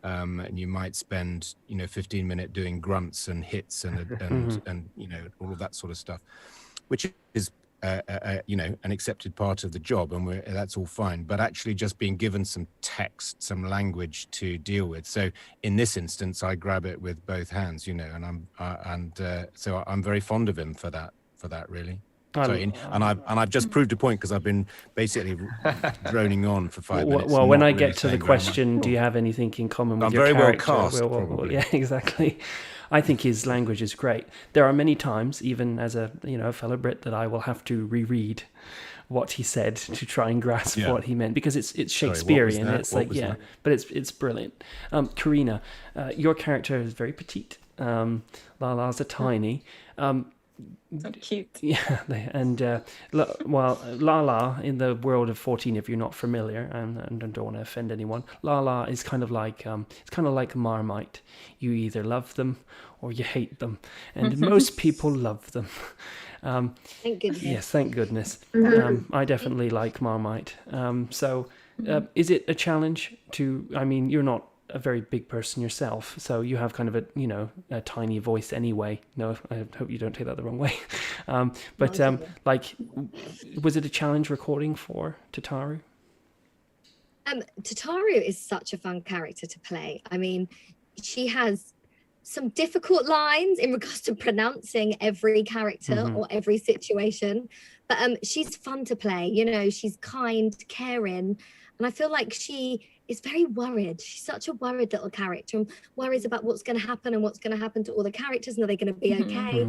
and you might spend 15 minutes doing grunts and hits and all of that sort of stuff, which is an accepted part of the job, and that's all fine. But actually, just being given some text, some language to deal with. So in this instance, I grab it with both hands, and so I'm very fond of him for that. Really. I've just proved a point because I've been basically droning on for 5 minutes. Well, when I get to the question, do you have anything in common with your character? I'm very well cast, probably. Yeah, exactly. I think his language is great. There are many times, even as a fellow Brit, that I will have to reread what he said to try and grasp what he meant, because it's Shakespearean. It's but it's brilliant. Carina, your character is very petite. Lala's a tiny. So cute. Yeah, and Lala in the world of 14, if you're not familiar, and I don't want to offend anyone, Lala is kind of like Marmite. You either love them or you hate them, and most people love them. Thank goodness. Yes, thank goodness. I definitely like Marmite. Is it a challenge to? I mean, you're not a very big person yourself, so you have kind of a tiny voice anyway. No, I hope you don't take that the wrong way. Was it a challenge recording for Tataru? Tataru is such a fun character to play. I mean, she has some difficult lines in regards to pronouncing every character or every situation, but she's fun to play. She's kind, caring, and I feel like she is very worried. She's such a worried little character, and worries about what's going to happen and what's going to happen to all the characters, and are they going to be okay?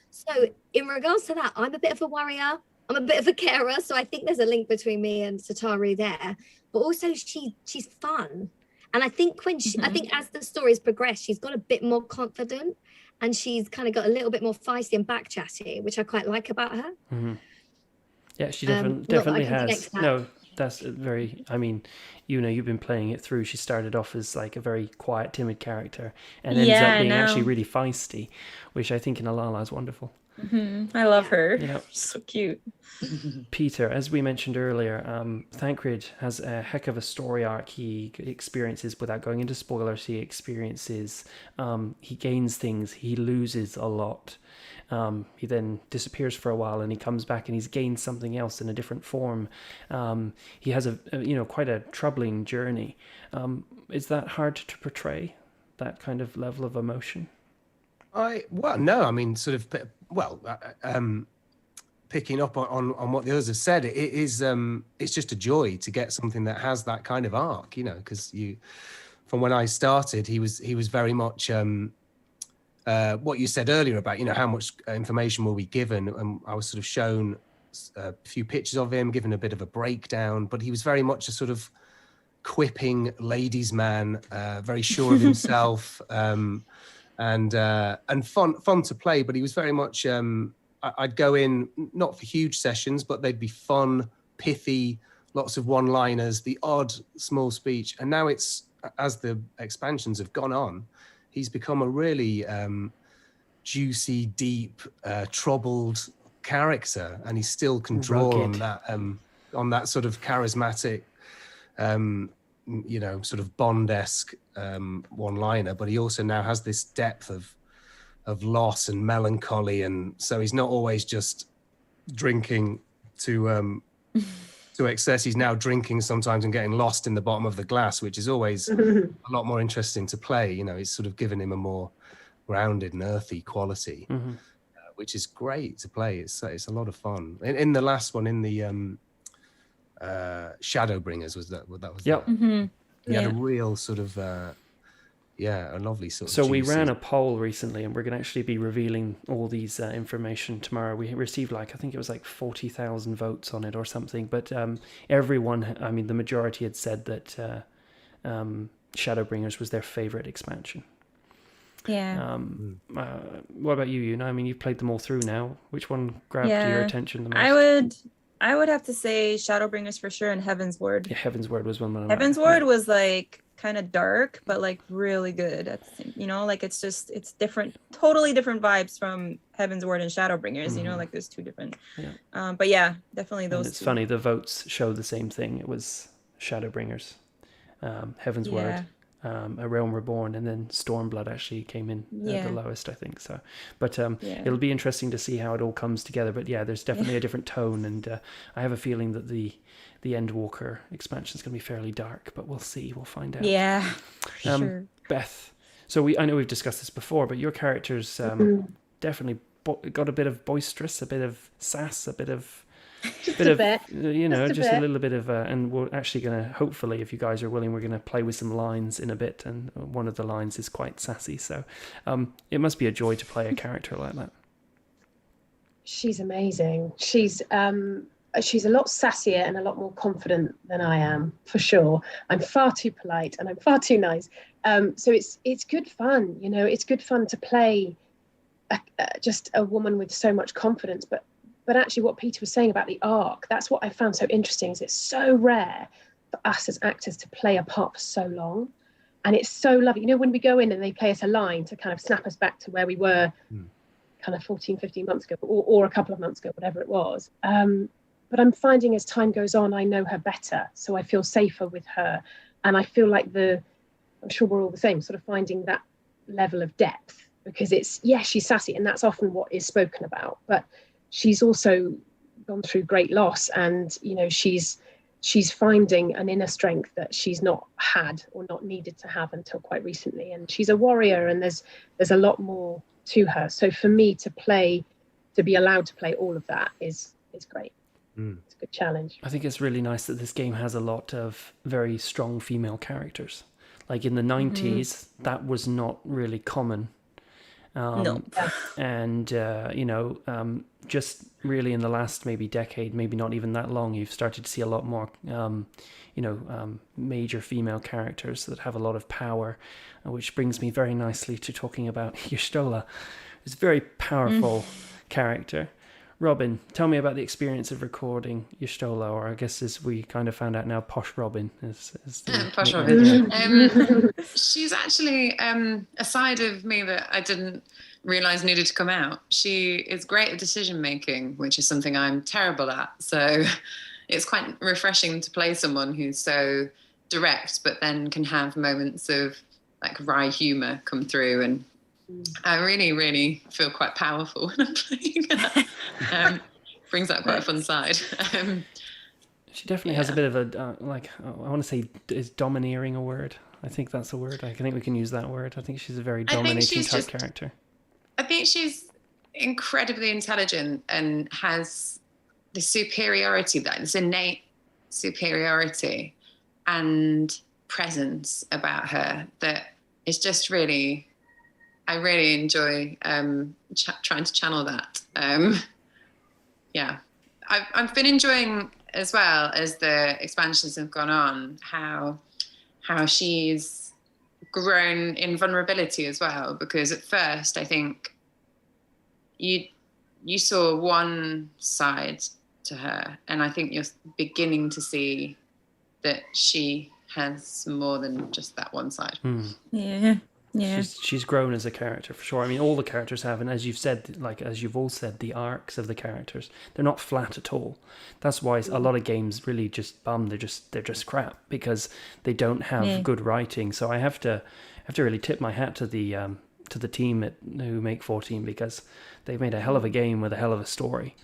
So in regards to that, I'm a bit of a worrier. I'm a bit of a carer. So I think there's a link between me and Tataru there. But also she's fun. And I think I think as the stories progress, she's got a bit more confident, and she's kind of got a little bit more feisty and back chatty, which I quite like about her. Yeah, she definitely has. No, that's very, I mean, you've been playing it through. She started off as like a very quiet, timid character, and ends up being actually really feisty, which I think in Alala is wonderful. I love her. She's so cute. Peter, as we mentioned earlier, Thancred has a heck of a story arc. He experiences, without going into spoilers, he gains things, he loses a lot. He then disappears for a while, and he comes back and he's gained something else in a different form. He has a quite a troubling journey. Is that hard to portray, that kind of level of emotion? Picking up on what the others have said, it's just a joy to get something that has that kind of arc, because from when I started, he was very much what you said earlier about how much information will be given, and I was sort of shown a few pictures of him, given a bit of a breakdown, but he was very much a sort of quipping ladies' man, very sure of himself, and fun to play. But he was very much I'd go in not for huge sessions, but they'd be fun, pithy, lots of one-liners, the odd small speech. And now it's, as the expansions have gone on, he's become a really juicy, deep, troubled character, and he still can draw on that sort of charismatic, sort of Bond-esque one-liner. But he also now has this depth of loss and melancholy, and so he's not always just drinking to excess. He's now drinking sometimes and getting lost in the bottom of the glass, which is always a lot more interesting to play. It's sort of given him a more grounded and earthy quality, which is great to play. It's a lot of fun. In the last one, in the Shadowbringers, was that he had a real sort of a lovely sort of So we juicy... ran a poll recently, and we're going to actually be revealing all these information tomorrow. We received I think it was 40,000 votes on it or something, but everyone, I mean the majority had said that Shadowbringers was their favorite expansion. What about you? I mean, you've played them all through now. Which one grabbed your attention the most? I would have to say Shadowbringers for sure, and Heaven's Word. Yeah, Heaven's Word was one of Heaven's Word was kind of dark, but like really good at the same, you know, like it's different, totally different vibes from Heavensward and Shadowbringers, you know, like there's two different. But yeah, definitely those. And it's funny, the votes show the same thing. It was Shadowbringers, Heavensward, A Realm Reborn, and then Stormblood actually came in at the lowest, I think. So, but it'll be interesting to see how it all comes together. But yeah, there's definitely a different tone, and I have a feeling that the Endwalker expansion is going to be fairly dark, but we'll see. We'll find out. Yeah, sure. Beth, so I know we've discussed this before, but your character's definitely got a bit of boisterous, a bit of sass, a bit of you know, just a little bit of and we're actually going to, hopefully, if you guys are willing, we're going to play with some lines in a bit, and one of the lines is quite sassy, so it must be a joy to play a character like that. She's amazing. She's a lot sassier and a lot more confident than I am, for sure. I'm far too polite and I'm far too nice. So it's good fun, you know. It's good fun to play just a woman with so much confidence, but actually what Peter was saying about the arc, that's what I found so interesting, is it's so rare for us as actors to play a part for so long. And it's so lovely. You know, when we go in and they play us a line to kind of snap us back to where we were kind of 14, 15 months ago, or a couple of months ago, whatever it was. But I'm finding as time goes on, I know her better. So I feel safer with her. And I feel like I'm sure we're all the same, sort of finding that level of depth, because she's sassy, and that's often what is spoken about. But she's also gone through great loss, and you know, she's finding an inner strength that she's not had or not needed to have until quite recently. And she's a warrior, and there's a lot more to her. So for me to be allowed to play all of that is great. It's a good challenge. I think it's really nice that this game has a lot of very strong female characters. Like in the 90s, that was not really common. No. And, you know, just really in the last maybe decade, maybe not even that long, you've started to see a lot more, you know, major female characters that have a lot of power, which brings me very nicely to talking about Y'shtola. It's a very powerful character. Robyn, tell me about the experience of recording Y'shtola, or I guess as we kind of found out now, Posh Robyn is the Posh Robyn. She's actually a side of me that I didn't realise needed to come out. She is great at decision making, which is something I'm terrible at. So it's quite refreshing to play someone who's so direct, but then can have moments of like wry humour come through, and I really, really feel quite powerful when I'm playing her. Brings out quite a fun side. She definitely has a bit of a, I want to say, is domineering a word? I think that's a word. I think we can use that word. I think she's a very dominating type character. I think she's incredibly intelligent and has the superiority, this innate superiority and presence about her that is just really... I really enjoy trying to channel that. I've been enjoying, as well as the expansions have gone on, how she's grown in vulnerability as well. Because at first, I think you saw one side to her, and I think you're beginning to see that she has more than just that one side. Yeah. Yeah. She's grown as a character for sure. I mean, all the characters have, and as you've said, like as you've all said, the arcs of the characters, they're not flat at all. That's why a lot of games really just bum. They're just crap because they don't have good writing. So I have to really tip my hat to the team who make 14, because they've made a hell of a game with a hell of a story.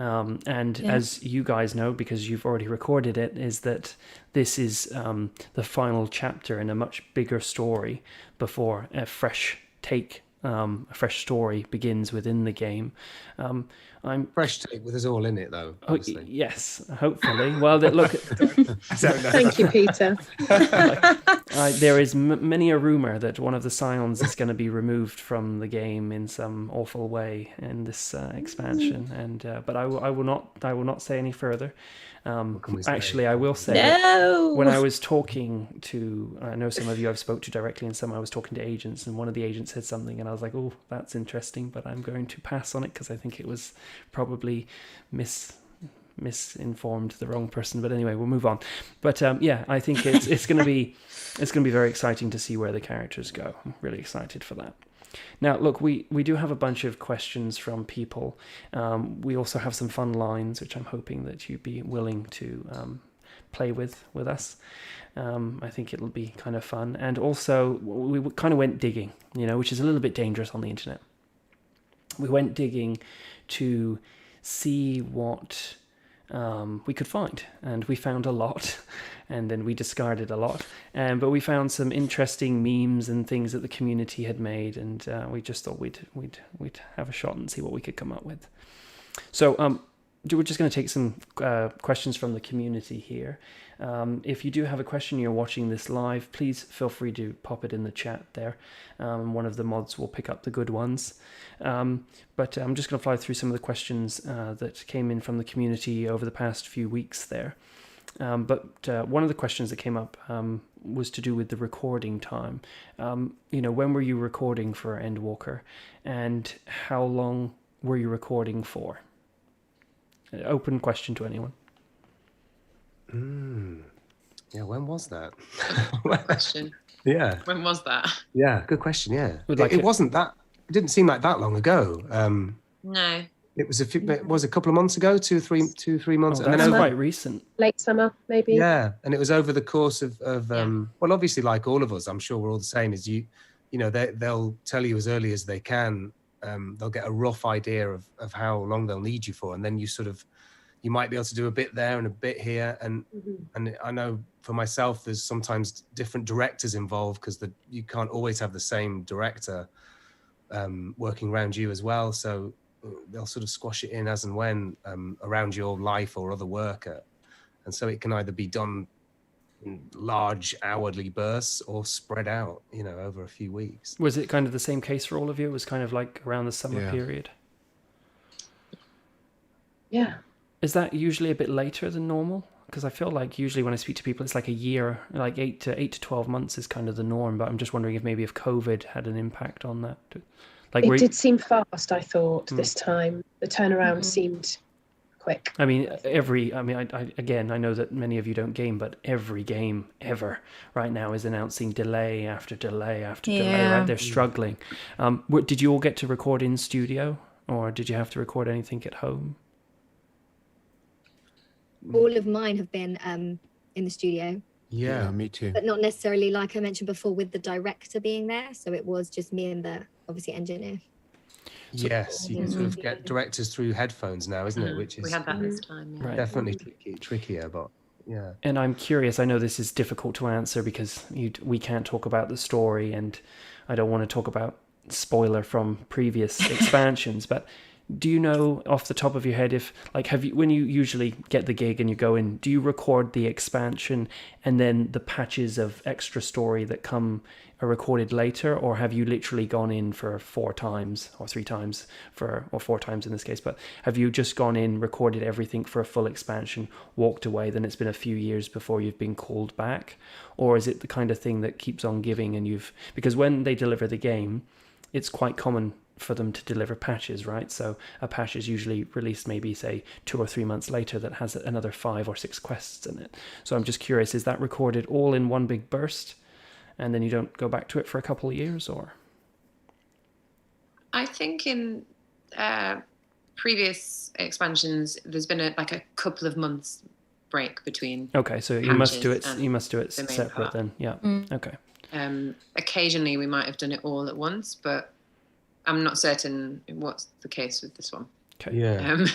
As you guys know, because you've already recorded it, is that this is the final chapter in a much bigger story before a fresh take, a fresh story begins within the game. Fresh take with us all in it, though. Obviously. Yes, hopefully. Well, look. Thank you, Peter. There is many a rumor that one of the scions is going to be removed from the game in some awful way in this expansion, and but I will not say any further. Actually, I will say that when I was talking to, I know some of you I've spoke to directly, and some I was talking to agents, and one of the agents said something, and I was like, oh, that's interesting, but I'm going to pass on it because I think it was probably misinformed the wrong person, but anyway, we'll move on. But yeah, I think it's going to be very exciting to see where the characters go. I'm really excited for that. Now, look, we do have a bunch of questions from people. We also have some fun lines, which I'm hoping that you'd be willing to play with us. I think it'll be kind of fun. And also, we kind of went digging, which is a little bit dangerous on the internet. We went digging to see what we could find, and we found a lot, and then we discarded a lot, but we found some interesting memes and things that the community had made, and we just thought we'd have a shot and see what we could come up with. So we're just going to take some questions from the community here. If you do have a question, you're watching this live, please feel free to pop it in the chat there. One of the mods will pick up the good ones. But I'm just going to fly through some of the questions that came in from the community over the past few weeks there. But one of the questions that came up was to do with the recording time. When were you recording for Endwalker, and how long were you recording for? Open question to anyone. Yeah, when was that? Good question. Yeah. When was that? Yeah, good question. Yeah, It wasn't that. It didn't seem like that long ago. No. It was a couple of months ago, 2-3 months, Oh, and then that's over, quite recent. Late summer, maybe. yeah, and it was over the course of well, obviously, like all of us, I'm sure we're all the same. Is they'll tell you as early as they can. They'll get a rough idea of how long they'll need you for, and then you might be able to do a bit there and a bit here, and I know for myself, there's sometimes different directors involved because you can't always have the same director working around you as well. So they'll sort of squash it in as and when around your life or other work, and so it can either be done in large hourly bursts or spread out, over a few weeks. Was it kind of the same case for all of you? It was kind of like around the summer period? Yeah. Is that usually a bit later than normal? Because I feel like usually when I speak to people, it's like a year, like 8 to 12 months is kind of the norm. But I'm just wondering if COVID had an impact on that. Like it did seem fast, I thought, this time. The turnaround seemed quick. I mean, I know that many of you don't game, but every game ever right now is announcing delay after delay after delay, right? They're struggling. Did you all get to record in studio, or did you have to record anything at home? All of mine have been in the studio. Yeah, me too. But not necessarily, like I mentioned before, with the director being there. So it was just me and the, obviously, engineer. Yes, you can sort of get directors through headphones now, isn't it? Which is we had that this time. Yeah. Right. Definitely trickier, but yeah. And I'm curious, I know this is difficult to answer because we can't talk about the story, and I don't want to talk about spoiler from previous expansions, but do you know off the top of your head if, like, when you usually get the gig and you go in, do you record the expansion and then the patches of extra story that are recorded later, or have you literally gone in for 4 times or 3 times or 4 times in this case, but have you just gone in, recorded everything for a full expansion, walked away, then it's been a few years before you've been called back? Or is it the kind of thing that keeps on giving because when they deliver the game, it's quite common for them to deliver patches, right? So a patch is usually released maybe say 2 or 3 months later that has another 5 or 6 quests in it. So I'm just curious, is that recorded all in one big burst and then you don't go back to it for a couple of years, or? I think in previous expansions there's been a couple of months break between. Okay, so you must do it separate part. Then. Yeah. Okay. Occasionally we might have done it all at once, but I'm not certain what's the case with this one. Okay. Yeah.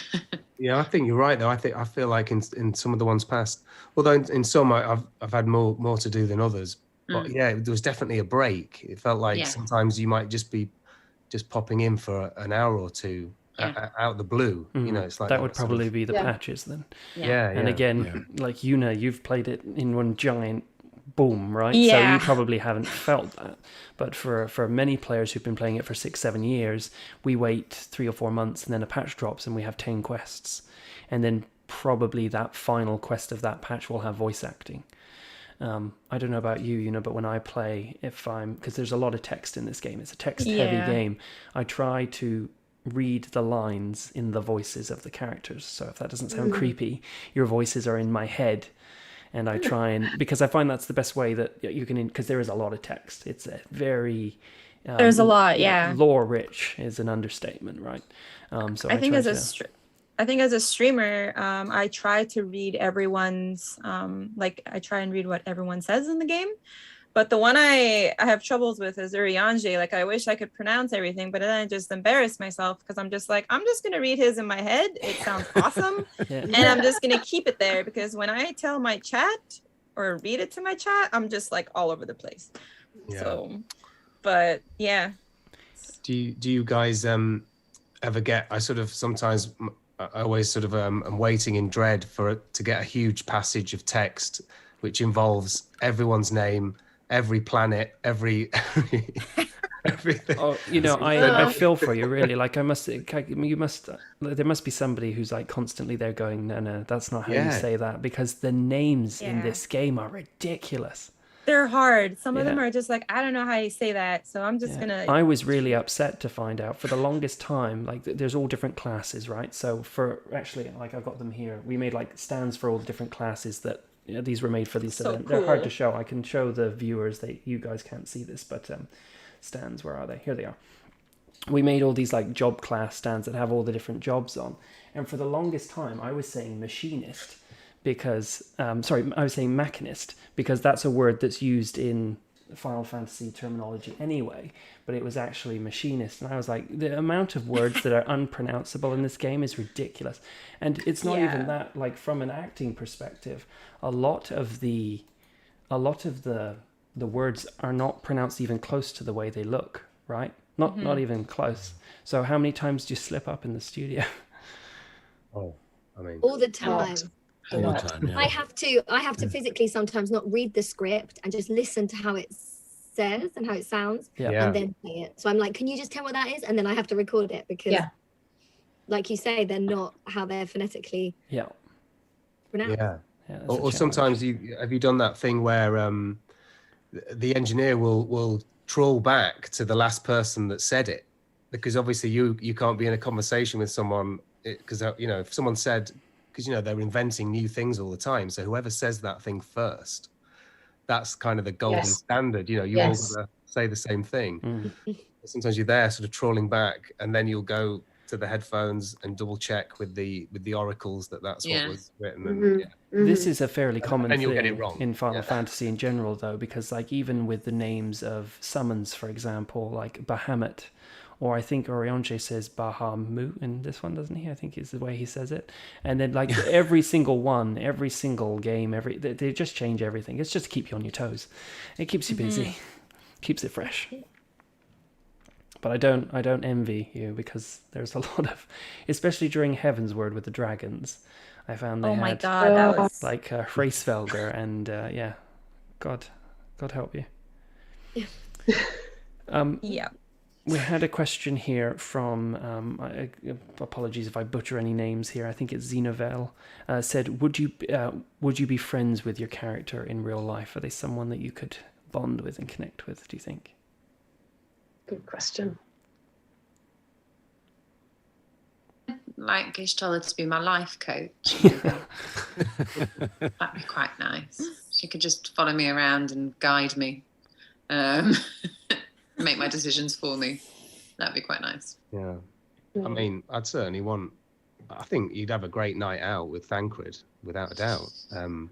Yeah, I think you're right though. I feel like in some of the ones past, although in some I've had more to do than others. But yeah, there was definitely a break. It felt like sometimes you might just be popping in for an hour or two out the blue. It's like that would probably be the patches then. Yeah. And again, like Yuna, you've played it in one giant boom, right? Yeah. So you probably haven't felt that. But for many players who've been playing it for 6-7 years, we wait 3 or 4 months and then a patch drops and we have 10 quests. And then probably that final quest of that patch will have voice acting. I don't know about you, but when I play, because there's a lot of text in this game, it's a text heavy game, I try to read the lines in the voices of the characters. So if that doesn't sound creepy, your voices are in my head, and I try and, because I find that's the best way that you can, because there is a lot of text. It's a very There's a lot, yeah. Lore rich is an understatement, right? So I think as a streamer, I try to read everyone's I try and read what everyone says in the game. But the one I have troubles with is Urianger. Like, I wish I could pronounce everything, but then I just embarrass myself because I'm just like, I'm just going to read his in my head. It sounds awesome. And I'm just going to keep it there, because when I tell my chat or read it to my chat, I'm just like all over the place. Yeah. So, but yeah. Do you guys ever get, I always sort of am waiting in dread to get a huge passage of text which involves everyone's name, every planet, everything. Oh, I feel for you, really. Like, there must be somebody who's like constantly there going, no, that's not how you say that, because the names in this game are ridiculous. They're hard. Some of them are just like, I don't know how you say that, so I'm just gonna. I was really upset to find out for the longest time. Like, there's all different classes, right? So I've got them here. We made like stands for all the different classes that. These were made for these events. Cool. They're hard to show. I can show the viewers. You guys can't see this, but stands, where are they? Here they are. We made all these like job class stands that have all the different jobs on. And for the longest time, I was saying machinist because, I was saying machinist because that's a word that's used in Final Fantasy terminology anyway, but it was actually machinist. And I was like, the amount of words that are unpronounceable in this game is ridiculous. And it's not even that, like, from an acting perspective, a lot of the words are not pronounced even close to the way they look, right? Not even close. So how many times do you slip up in the studio? Oh, I mean, all the time. All the time, yeah. I have to physically sometimes not read the script and just listen to how it says and how it sounds, and then say it. So I'm like, can you just tell what that is? And then I have to record it because, like you say, they're not how they're phonetically pronounced. Yeah. Or sometimes have you done that thing where the engineer will trawl back to the last person that said it, because obviously you can't be in a conversation with someone because if someone said, because they're inventing new things all the time, so whoever says that thing first, that's kind of the golden standard. You all gotta say the same thing. Sometimes you're there sort of trawling back, and then you'll go to the headphones and double check with the oracles that's what was written. And, This is a fairly common thing get it wrong. in Final Fantasy in general, though, because like even with the names of summons, for example, like Bahamut, or I think Urianger says Bahamut in this one, doesn't he? I think is the way he says it. And then like every single one, every single game, they just change everything. It's just to keep you on your toes. It keeps you busy, keeps it fresh. But I don't envy you, because there's a lot of, especially during Heaven's Word with the dragons, I found they had that was like Hraesvelgr and God help you. We had a question here from, apologies if I butcher any names here. I think it's Xenovel. Said, would you be friends with your character in real life? Are they someone that you could bond with and connect with, do you think? Good question. Like Gishtola to be my life coach. That'd be quite nice. She could just follow me around and guide me. Make my decisions for me. That'd be quite nice. Yeah. I mean, I'd certainly I think you'd have a great night out with Thancred, without a doubt. I'm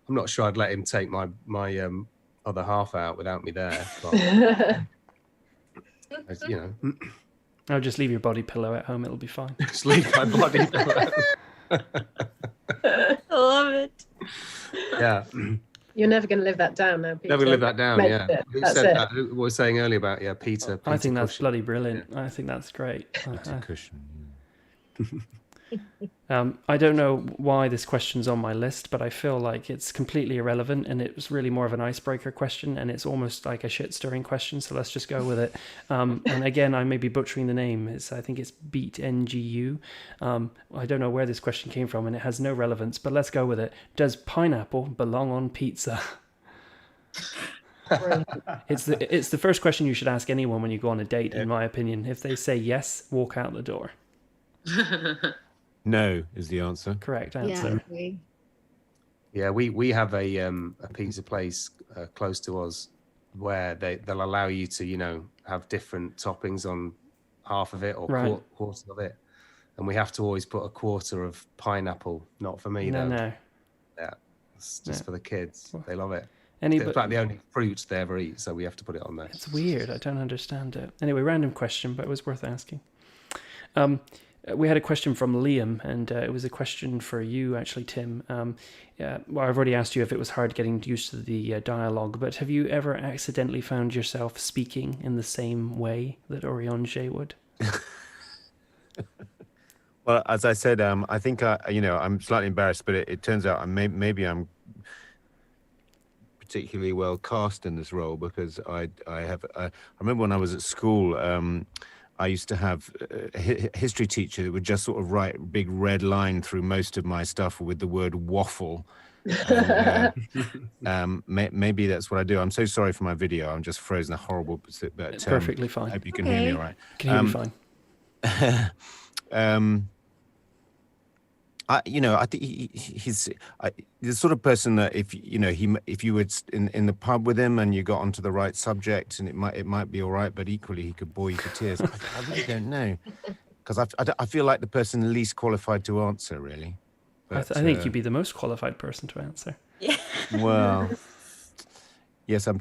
not sure I'd let him take my other half out without me there. But, I'll just leave your body pillow at home. It'll be fine. Just leave my body pillow. I love it. Yeah. You're never going to live that down now, Peter. Never live that down, yeah. Who said that? Who was saying earlier about, Peter I think that's Cushing. bloody brilliant. Yeah. I think that's great. Peter Cushing. I don't know why this question's on my list, but I feel like it's completely irrelevant, and it was really more of an icebreaker question, and it's almost like a shit-stirring question, so let's just go with it. And again, I may be butchering the name. I think it's Beat NGU. I don't know where this question came from, and it has no relevance, but let's go with it. Does pineapple belong on pizza? It's the first question you should ask anyone when you go on a date, in my opinion. If they say yes, walk out the door. No is the answer. Correct Yeah, answer. I agree. Yeah, we have a pizza place close to us where they'll allow you to, have different toppings on half of it or Right. quarter of it. And we have to always put a quarter of pineapple. Not for me, though. No. Yeah, it's just for the kids. They love it. Anybody? It's like the only fruit they ever eat, so we have to put it on there. It's weird. I don't understand it. Anyway, random question, but it was worth asking. We had a question from Liam, and it was a question for you, actually, Tim. Well, I've already asked you if it was hard getting used to the dialogue, but have you ever accidentally found yourself speaking in the same way that Urianger would? Well, as I said, I think I'm slightly embarrassed, but it turns out maybe I'm particularly well cast in this role because I remember when I was at school. I used to have a history teacher that would just sort of write a big red line through most of my stuff with the word waffle. And, maybe that's what I do. I'm so sorry for my video. I'm just frozen, a horrible. But It's perfectly fine. I hope you can hear me all right. Can hear you fine. I think he's the sort of person that if you were in the pub with him and you got onto the right subject, and it might be all right, but equally he could bore you to tears. I really don't know, because I feel like the person least qualified to answer, really. But, I think you'd be the most qualified person to answer. Yeah. Well, yes, I'm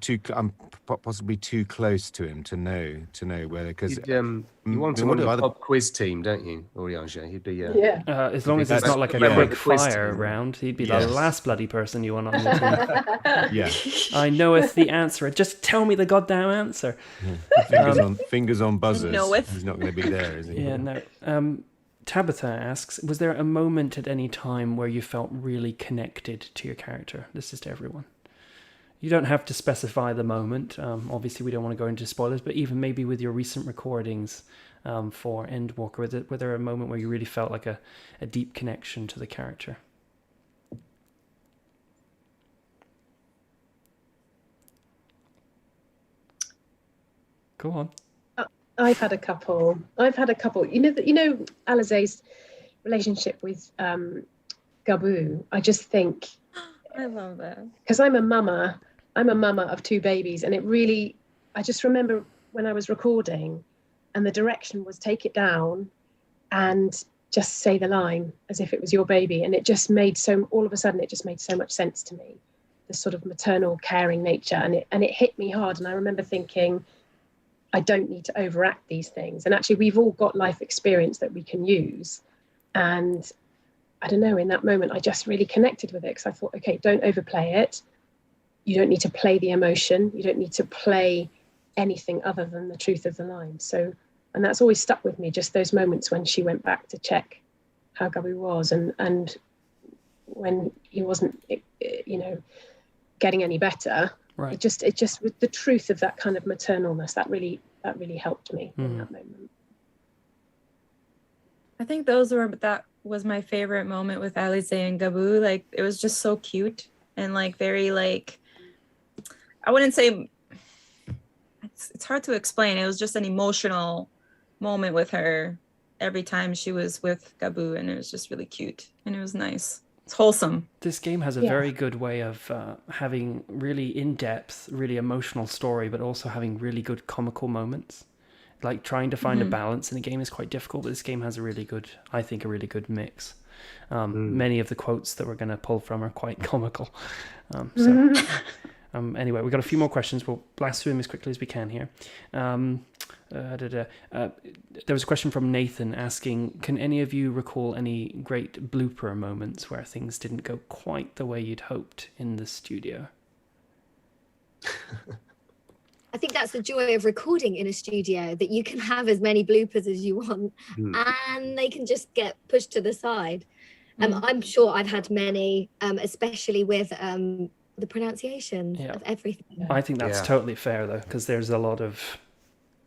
possibly too close to him to know whether, because you want him on the pub quiz team, don't you, Urianger? He'd be Yeah. As long as it's not like a quick fire round, he'd be the last bloody person you want on your team. Yeah. I knoweth the answer. Just tell me the goddamn answer. Fingers on buzzers. Knoweth. He's not going to be there, is he? Yeah, no. Tabitha asks, was there a moment at any time where you felt really connected to your character? This is to everyone. You don't have to specify the moment. Obviously, we don't want to go into spoilers, but even maybe with your recent recordings for Endwalker, was there a moment where you really felt like a deep connection to the character? Go on. I've had a couple. You know Alisaie's relationship with Gabu. I just think, I love that. because I'm a mama of two babies, and I just remember when I was recording and the direction was take it down and just say the line as if it was your baby, and it just made all of a sudden it just made so much sense to me, the sort of maternal caring nature, and it hit me hard. And I remember thinking, I don't need to overact these things, and actually we've all got life experience that we can use. And I don't know, in that moment I just really connected with it, because I thought, okay, don't overplay it. You don't need to play the emotion. You don't need to play anything other than the truth of the line. So, and that's always stuck with me, just those moments when she went back to check how Gabu was, and when he wasn't, getting any better. Right. It just with the truth of that kind of maternalness, that really helped me in that moment. I think that was my favorite moment with Alisaie and Gabu. Like, it was just so cute and like very like, I wouldn't say, it's hard to explain. It was just an emotional moment with her every time she was with Gabu, and it was just really cute and it was nice. It's wholesome. This game has a very good way of having really in-depth, really emotional story, but also having really good comical moments. Like, trying to find a balance in a game is quite difficult, but this game has a really good mix. Many of the quotes that we're going to pull from are quite comical. Anyway, we've got a few more questions. We'll blast through them as quickly as we can here. There was a question from Nathan asking, can any of you recall any great blooper moments where things didn't go quite the way you'd hoped in the studio? I think that's the joy of recording in a studio, that you can have as many bloopers as you want and they can just get pushed to the side. I'm sure I've had many, especially with the pronunciation of everything. I think that's totally fair, though, because there's a lot of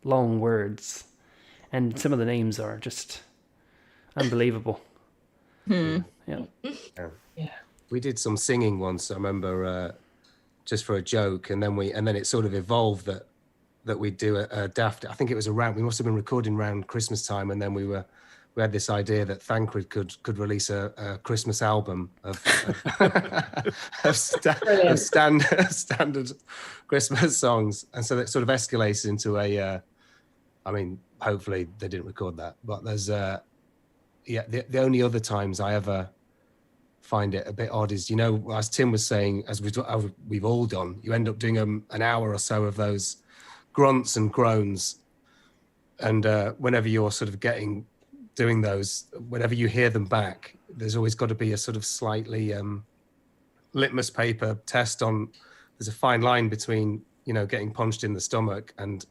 long words and some of the names are just unbelievable. Yeah. We did some singing once. I remember just for a joke, and then it sort of evolved that we'd do a daft. I think it was we must have been recording around Christmas time, and then we had this idea that Thancred could release a Christmas album of standard Christmas songs, and so that sort of escalated into a. I mean, hopefully they didn't record that, but there's the only other times I ever find it a bit odd is, as Tim was saying, as we've all done, you end up doing an hour or so of those grunts and groans, and whenever you're sort of doing those, whenever you hear them back, there's always got to be a sort of slightly litmus paper test on. There's a fine line between getting punched in the stomach and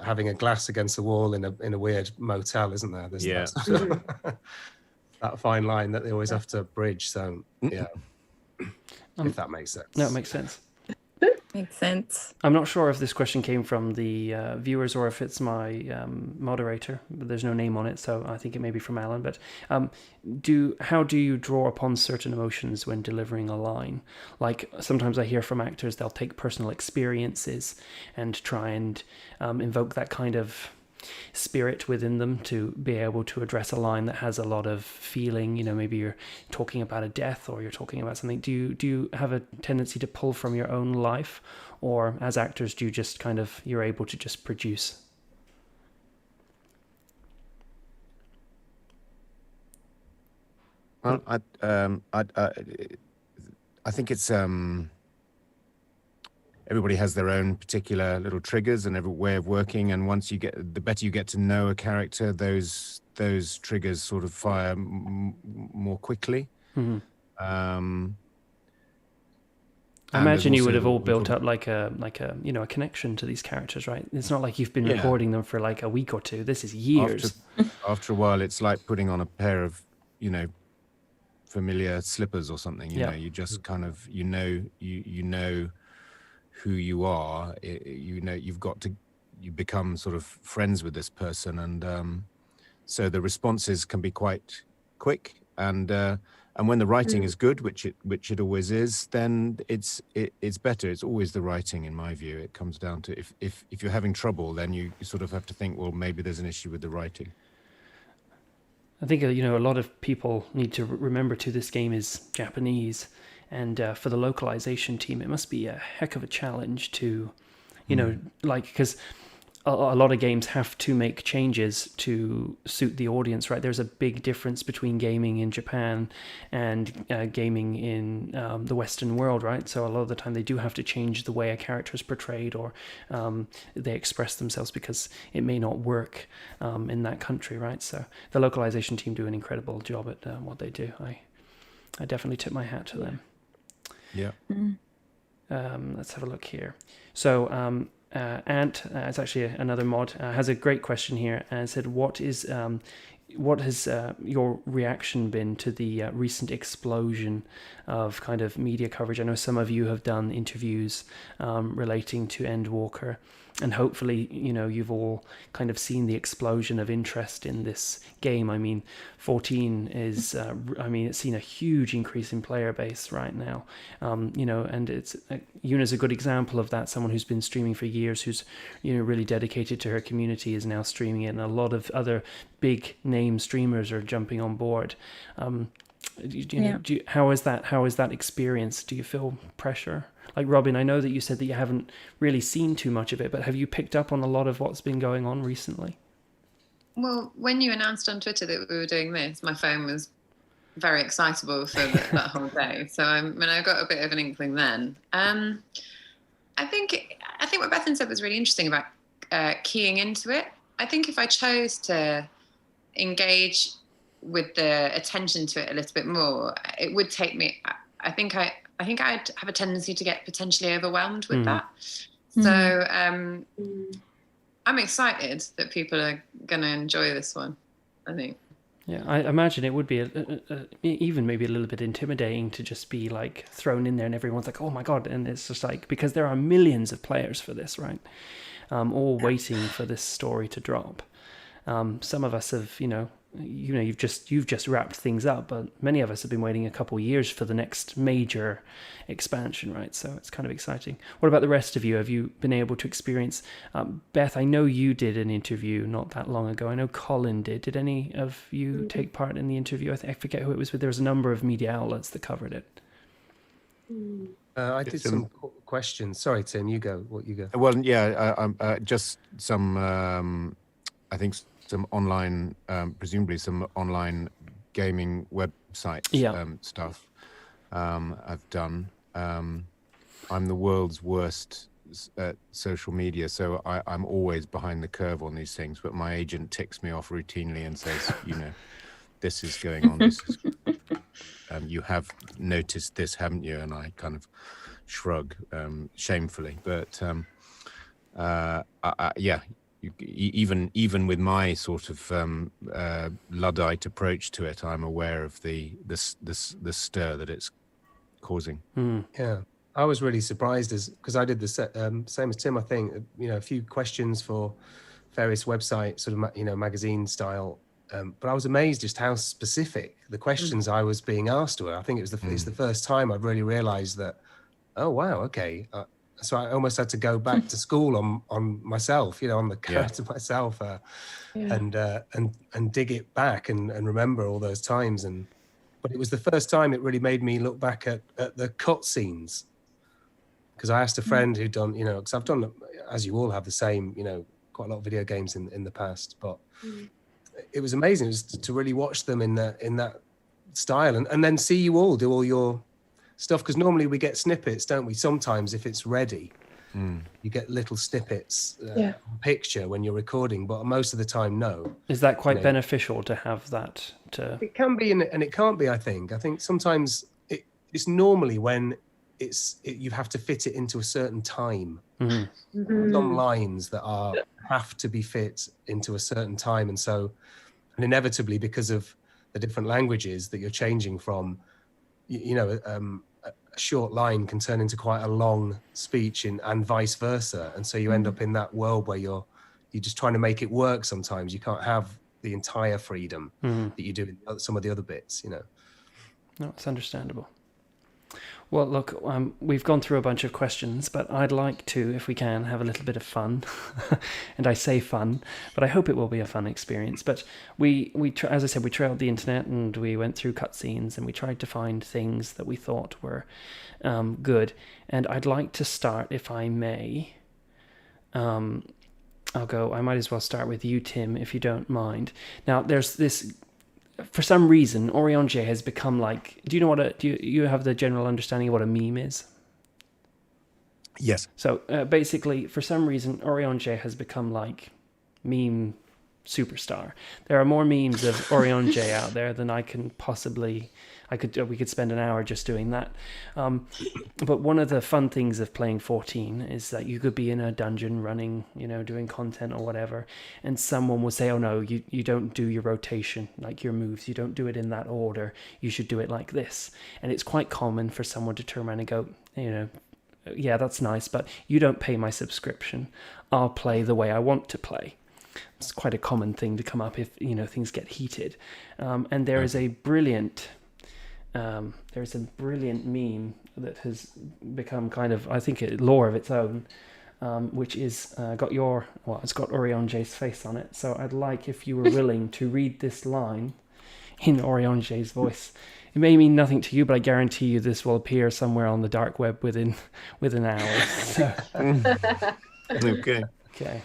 having a glass against the wall in a weird motel, isn't there? There's that fine line that they always have to bridge. So yeah, if that makes sense. No, it makes sense. Makes sense. I'm not sure if this question came from the viewers or if it's my moderator, but there's no name on it, so I think it may be from Alan. But how do you draw upon certain emotions when delivering a line? Like sometimes I hear from actors, they'll take personal experiences and try and invoke that kind of spirit within them to be able to address a line that has a lot of feeling. Maybe you're talking about a death or you're talking about something. Do you have a tendency to pull from your own life, or as actors do you just you're able to just produce? Well, I think it's everybody has their own particular little triggers and every way of working, and the better you get to know a character, those triggers sort of fire more quickly. Mm-hmm. I imagine you would have all built up like a a connection to these characters, right? It's not like you've been recording them for like a week or two. This is years. After a while, it's like putting on a pair of familiar slippers or something. You just kind of you know who you are. You become sort of friends with this person, and so the responses can be quite quick, and when the writing is good, which it always is, then it's better. It's always the writing, in my view. It comes down to if you're having trouble, then you sort of have to think, well, maybe there's an issue with the writing. I think a lot of people need to remember too, this game is Japanese. And for the localization team, it must be a heck of a challenge to, because a lot of games have to make changes to suit the audience, right? There's a big difference between gaming in Japan and gaming in the Western world, right? So a lot of the time they do have to change the way a character is portrayed, or they express themselves because it may not work in that country, right? So the localization team do an incredible job at what they do. I definitely tip my hat to them. Yeah. Let's have a look here. So Ant, it's actually another mod, has a great question here and said, what has your reaction been to the recent explosion of kind of media coverage? I know some of you have done interviews relating to Endwalker, and hopefully, you've all kind of seen the explosion of interest in this game. I mean, 14 is, it's seen a huge increase in player base right now, and it's, Yuna's a good example of that. Someone who's been streaming for years, who's, really dedicated to her community, is now streaming it, and a lot of other big name streamers are jumping on board. How is that experience? Do you feel pressure? Like Robyn, I know that you said that you haven't really seen too much of it, but have you picked up on a lot of what's been going on recently? Well, when you announced on Twitter that we were doing this, my phone was very excitable for that whole day. So I got a bit of an inkling then. I think what Bethan said was really interesting about keying into it. I think if I chose to engage with the attention to it a little bit more, it would take me. I think I'd have a tendency to get potentially overwhelmed with that. So I'm excited that people are going to enjoy this one, I think. Yeah, I imagine it would be even maybe a little bit intimidating to just be like thrown in there and everyone's like, oh my God. And it's just like, because there are millions of players for this, right? All waiting for this story to drop. Some of us have, you've just wrapped things up, but many of us have been waiting a couple of years for the next major expansion, right? So it's kind of exciting. What about the rest of you? Have you been able to experience? Beth, I know you did an interview not that long ago. I know Colin did. Did any of you take part in the interview? I forget who it was with. There was a number of media outlets that covered it. I did some questions. Sorry, Tim, you go. You go? Well, yeah, just some, I think some online, presumably some online gaming website stuff I've done. I'm the world's worst at social media, so I'm always behind the curve on these things, but my agent ticks me off routinely and says, this is going on, this is... you have noticed this, haven't you? And I kind of shrug shamefully. But even with my sort of Luddite approach to it, I'm aware of the stir that it's causing. Yeah, I was really surprised because I did the same as Tim. I think a few questions for various websites, sort of magazine style. But I was amazed just how specific the questions I was being asked were. I think it's the first time I've really realised that. Oh wow, okay. So I almost had to go back to school on myself, on the character myself, and dig it back and remember all those times. But it was the first time it really made me look back at the cutscenes, because I asked a friend who'd done, because I've done, as you all have, the same, quite a lot of video games in the past, but. It was amazing. It was to really watch them in that style, and then see you all do all your stuff, because normally we get snippets, don't we? Sometimes if it's ready, you get little snippets, picture when you're recording, but most of the time, no. Is that quite beneficial to have that? It can be, and it can't be. I think sometimes it's normally when you have to fit it into a certain time. Some lines that have to be fit into a certain time, and inevitably, because of the different languages that you're changing from, a short line can turn into quite a long speech, and vice versa, and so you end up in that world where you're just trying to make it work. Sometimes you can't have the entire freedom that you do in some of the other bits. No, it's understandable. Well, look, we've gone through a bunch of questions, but I'd like to, if we can, have a little bit of fun. And I say fun, but I hope it will be a fun experience. But as I said, we trailed the internet and we went through cutscenes and we tried to find things that we thought were good. And I'd like to start, if I may. I might as well start with you, Tim, if you don't mind. Now, there's this... For some reason, Urianger has become like... Do you have the general understanding of what a meme is? Yes. So basically, for some reason, Urianger has become like meme superstar. There are more memes of Urianger out there than I can possibly... we could spend an hour just doing that. But one of the fun things of playing 14 is that you could be in a dungeon running, doing content or whatever, and someone will say, oh no, you don't do your rotation, like your moves, you don't do it in that order, you should do it like this. And it's quite common for someone to turn around and go, yeah, that's nice, but you don't pay my subscription. I'll play the way I want to play. It's quite a common thing to come up if, things get heated. And there is a brilliant... there's a brilliant meme that has become kind of, I think, a lore of its own, which is it's got Urianger's face on it. So I'd like, if you were willing, to read this line in Urianger's voice. It may mean nothing to you, but I guarantee you this will appear somewhere on the dark web within hours. So. Okay.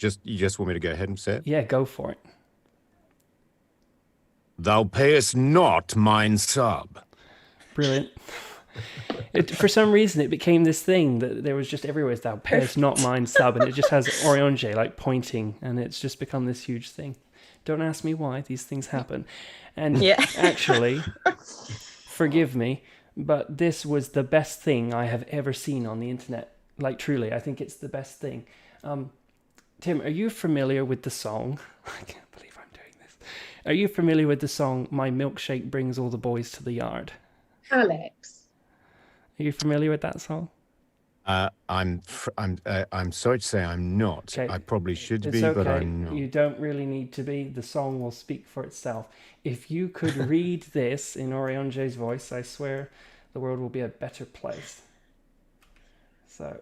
You just want me to go ahead and say it? Yeah, go for it. Thou payest not mine sub. Brilliant. For some reason, it became this thing that there was just everywhere. Thou payest not mine sub, and it just has Urianger like pointing, and it's just become this huge thing. Don't ask me why these things happen. And actually, forgive me, but this was the best thing I have ever seen on the internet. Like, truly, I think it's the best thing. Tim, are you familiar with the song? I can't believe I'm doing this. Are you familiar with the song, My Milkshake Brings All the Boys to the Yard? Alex. Are you familiar with that song? I'm sorry to say I'm not. Okay. I probably should It's be, okay. but I'm not. You don't really need to be. The song will speak for itself. If you could read this in Urianger's voice, I swear the world will be a better place. So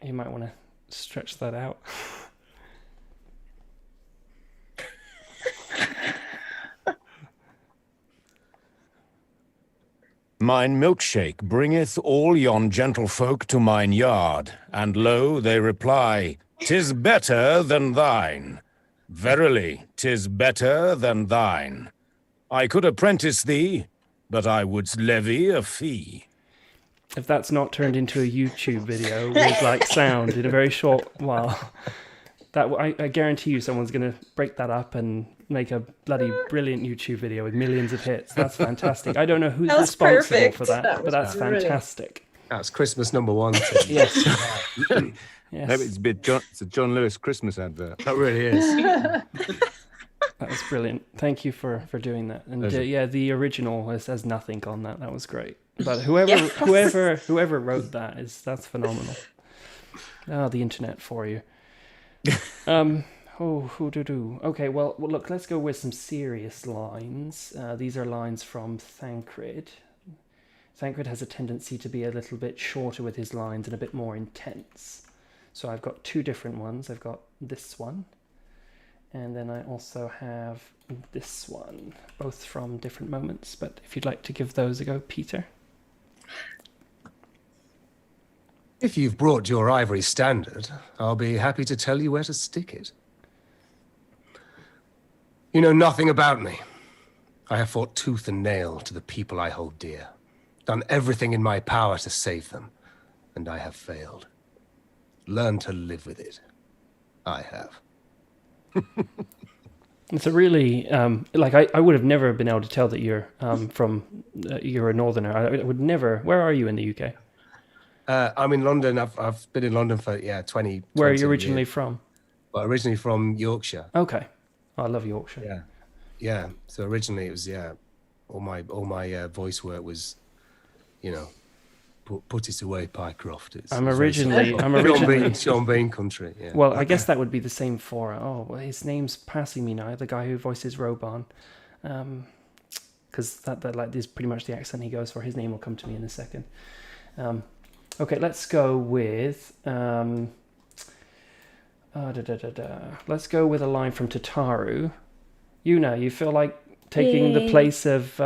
you might want to stretch that out. Mine milkshake bringeth all yon gentlefolk to mine yard, and lo, they reply, "'Tis better than thine. Verily, 'tis better than thine. I could apprentice thee, but I would levy a fee." If that's not turned into a YouTube video with like sound in a very short while, I guarantee you someone's going to break that up and make a bloody brilliant YouTube video with millions of hits. That's fantastic. I don't know who's That was responsible perfect. for that, but that's brilliant. fantastic. That's Christmas number one. Yes. Maybe Yes. it's a John Lewis Christmas advert. That really is. That was brilliant. Thank you for doing that. And Pleasure. yeah, the original has nothing on that. That was great. But whoever wrote that's phenomenal. Oh, the internet for you. Okay, well, look, let's go with some serious lines. These are lines from Thancred. Thancred has a tendency to be a little bit shorter with his lines and a bit more intense. So I've got two different ones. I've got this one, and then I also have this one, both from different moments. But if you'd like to give those a go, Peter. If you've brought your ivory standard, I'll be happy to tell you where to stick it. You know nothing about me. I have fought tooth and nail to the people I hold dear, done everything in my power to save them, and I have failed. Learn to live with it. I have. It's a really I would have never been able to tell that you're you're a northerner. I would never. Where are you in the UK? I'm in London. I've been in London for 20. Where are 20 you originally years. from? Well, originally from Yorkshire. Okay, I love Yorkshire. Yeah. So originally it was all my voice work was, put it away, Pycroft. I'm originally Sean Bean country. Yeah. Well, I guess that would be the same for his name's passing me now. The guy who voices Robyn, because that is pretty much the accent he goes for. His name will come to me in a second. Okay, let's go with let's go with a line from Tataru. You feel like taking the place of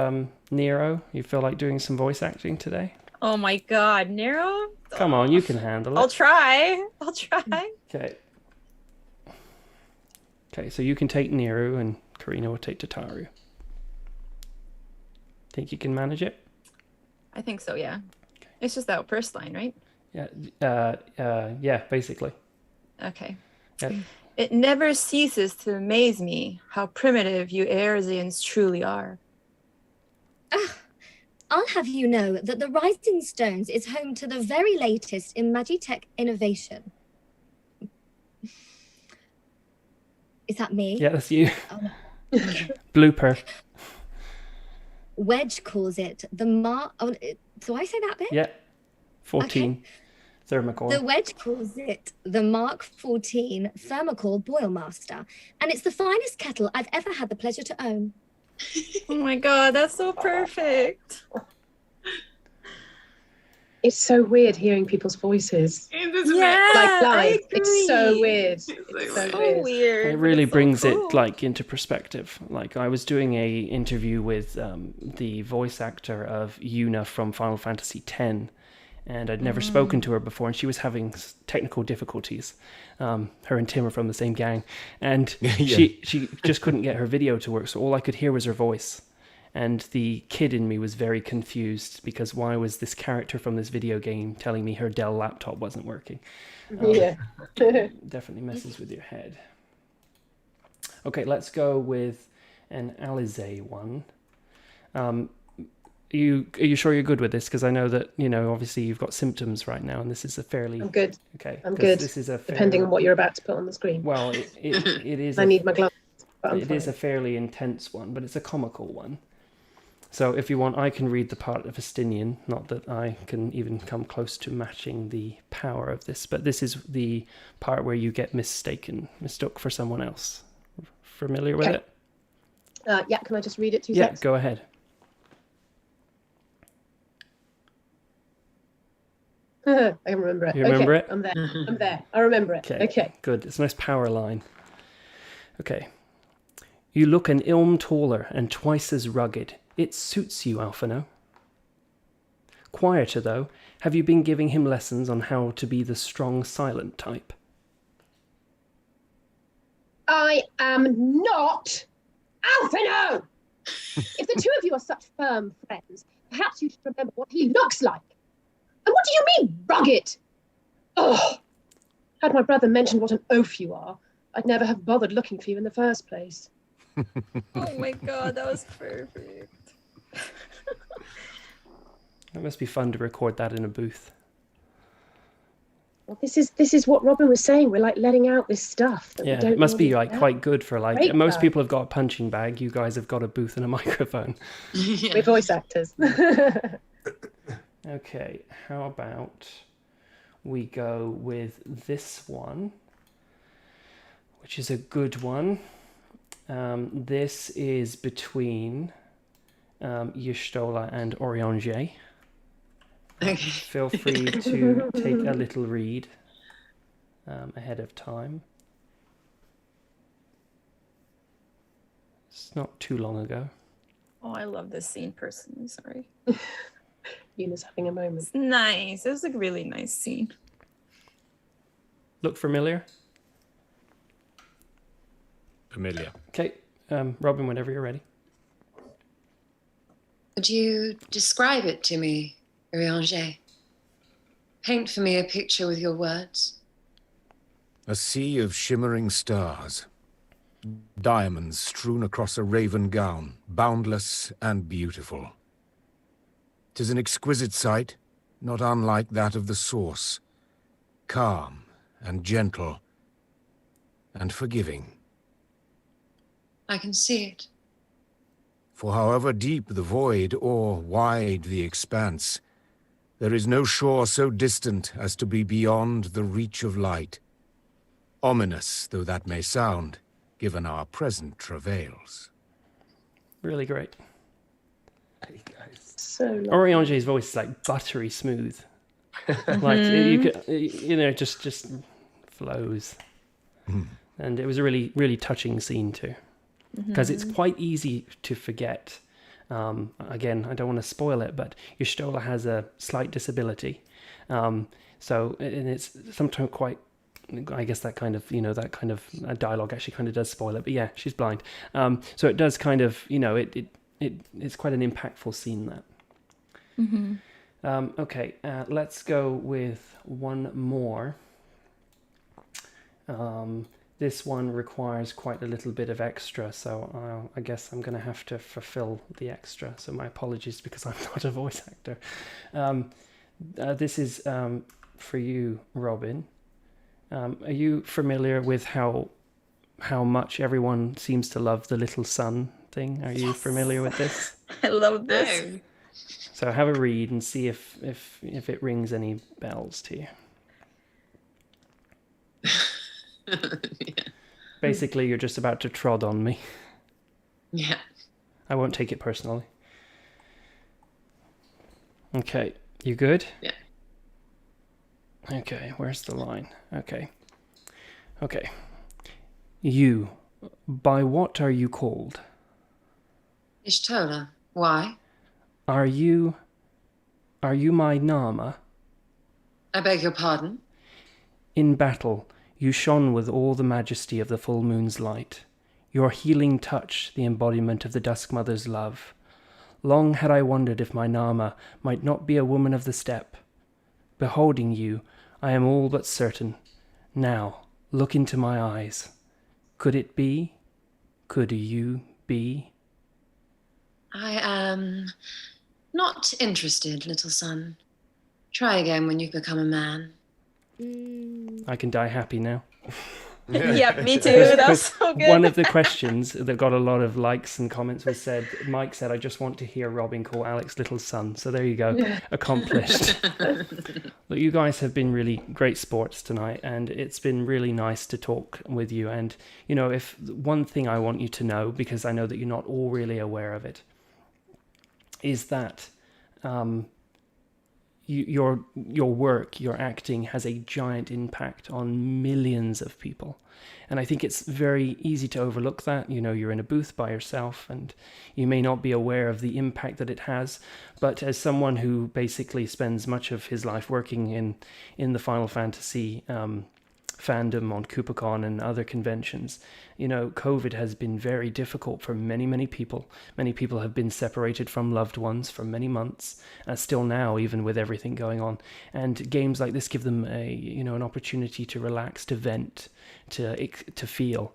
Nero? You feel like doing some voice acting today? Oh my God, Nero? Come on, you can handle it. I'll try. Okay. Okay, so you can take Nero and Carina will take Tataru. Think you can manage it? I think so, yeah. It's just that first line, right? Yeah, basically. Okay. Yeah. It never ceases to amaze me how primitive you Earsians truly are. I'll have you know that the Rising Stones is home to the very latest in Magitech innovation. Is that me? Yeah, that's you. Oh. Blooper. Wedge calls it the do I say that bit? Yeah. 14. Okay. Thermocore. The Wedge calls it the Mark 14 Thermocore Boilmaster, and it's the finest kettle I've ever had the pleasure to own. Oh my God, that's so perfect. It's so weird hearing people's voices. Yeah, Like live. I It's so agree. weird. It's It's so so weird. weird. It but really it's so brings cool. it like into perspective. Like I was doing a interview with the voice actor of Yuna from Final Fantasy X, and I'd never spoken to her before, and she was having technical difficulties. Her and Tim are from the same gang, and she just couldn't get her video to work, so all I could hear was her voice. And the kid in me was very confused because why was this character from this video game telling me her Dell laptop wasn't working? Yeah. Definitely messes with your head. Okay, let's go with an Alisaie one. Are you sure you're good with this? Because I know that, obviously you've got symptoms right now, and this is a fairly... I'm good. Okay. I'm 'cause good. This is a Depending on what you're about to put on the screen. Well, it is... I need my gloves. But I'm It is fine. a fairly intense one, but it's a comical one. So if you want, I can read the part of Estinian. Not that I can even come close to matching the power of this, but this is the part where you get mistook for someone else. Familiar with it? Yeah, can I just read it 2 Yeah, seconds? go ahead. I can remember it. You remember okay, it? I'm there. I'm there. I remember it. Okay. Good. It's a nice power line. Okay. You look an ilm taller and twice as rugged. It suits you, Alphino. Quieter, though. Have you been giving him lessons on how to be the strong, silent type? I am not Alphino! If the two of you are such firm friends, perhaps you should remember what he looks like. And what do you mean, rugged? Oh, had my brother mentioned what an oaf you are, I'd never have bothered looking for you in the first place. Oh my god, that was perfect. It must be fun to record that in a booth. Well, this is what Robyn was saying. We're like letting out this stuff that we Yeah, don't it must be normally like let quite good for like Great most fun. people have got a punching bag. You guys have got a booth and a microphone. Yeah. We're voice actors. Okay, how about we go with this one, which is a good one. This is between Y'shtola and Urianger. Okay. Feel free to take a little read ahead of time. It's not too long ago. Oh, I love this scene personally. Sorry. Yuna's having a moment. It's nice. It was a really nice scene. Look familiar? Familiar. Okay, Robyn, whenever you're ready. Would you describe it to me, Urianger? Paint for me a picture with your words. A sea of shimmering stars. Diamonds strewn across a raven gown, boundless and beautiful. 'Tis an exquisite sight, not unlike that of the source. Calm and gentle and forgiving. I can see it. For however deep the void or wide the expanse, there is no shore so distant as to be beyond the reach of light. Ominous though that may sound, given our present travails. Really great. So lovely. Urianger's voice is like buttery smooth. Like you could, you know, just flows. And it was a really, really touching scene too, because it's quite easy to forget. Again, I don't want to spoil it, but Y'shtola has a slight disability, so and it's sometimes quite. I guess that kind of, you know, that kind of dialogue actually kind of does spoil it. But yeah, she's blind, so it does kind of, you know, it's quite an impactful scene that. Okay, let's go with one more. This one requires quite a little bit of extra, so I guess I'm going to have to fulfill the extra. So my apologies because I'm not a voice actor. This is for you, Robyn. Are you familiar with how much everyone seems to love the little sun thing? Are you familiar with this? I love this. No. So have a read and see if it rings any bells to you. Yeah. Basically, you're just about to trod on me. Yeah. I won't take it personally. Okay, you good? Yeah. Okay, where's the line? Okay. You, by what are you called? Y'shtola. Why? Are you my Nama? I beg your pardon? In battle, you shone with all the majesty of the full moon's light. Your healing touch, the embodiment of the Dusk Mother's love. Long had I wondered if my Nama might not be a woman of the steppe. Beholding you, I am all but certain. Now, look into my eyes. Could it be? Could you be? I am not interested, little son. Try again when you've become a man. I can die happy now. Yeah, me too. That was so good. One of the questions that got a lot of likes and comments was Mike said, I just want to hear Robyn call Alex little son. So there you go, accomplished. Look, you guys have been really great sports tonight, and it's been really nice to talk with you. And, you know, if one thing I want you to know, because I know that you're not all really aware of it, is that your work, your acting has a giant impact on millions of people. And I think it's very easy to overlook that. You know, you're in a booth by yourself and you may not be aware of the impact that it has. But as someone who basically spends much of his life working in the Final Fantasy fandom on KupoCon and other conventions, you know, COVID has been very difficult for many, many people. Many people have been separated from loved ones for many months, still now, even with everything going on. And games like this give them an opportunity to relax, to vent, to feel.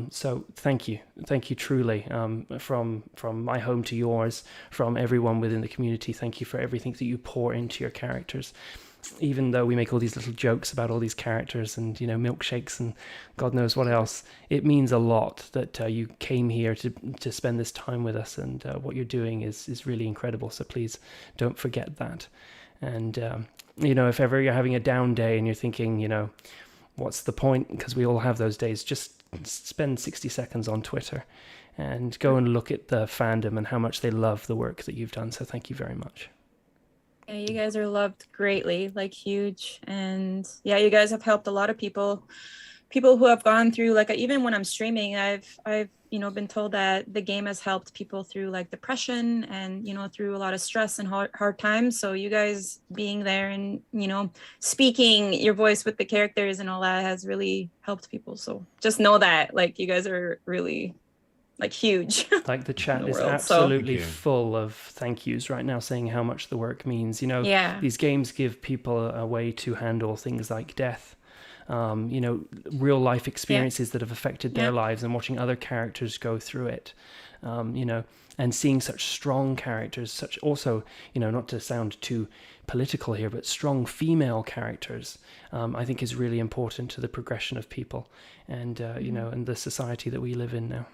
So thank you truly, from my home to yours, from everyone within the community. Thank you for everything that you pour into your characters. Even though we make all these little jokes about all these characters and, you know, milkshakes and God knows what else, it means a lot that you came here to spend this time with us, and what you're doing is really incredible. So please don't forget that. And, you know, if ever you're having a down day and you're thinking, you know, what's the point? Because we all have those days. Just spend 60 seconds on Twitter and go and look at the fandom and how much they love the work that you've done. So thank you very much. Yeah, you guys are loved greatly, like huge. And yeah, you guys have helped a lot of people who have gone through, like, even when I'm streaming, I've been told that the game has helped people through like depression and, you know, through a lot of stress and hard times. So you guys being there and, you know, speaking your voice with the characters and all that has really helped people. So just know that, like, you guys are really, like, huge. Like, the chat is absolutely full of thank yous right now, saying how much the work means. You know, these games give people a way to handle things like death, you know, real life experiences that have affected their lives, and watching other characters go through it, you know, and seeing such strong characters, such also, you know, not to sound too political here, but strong female characters, I think is really important to the progression of people and, you know, and the society that we live in now.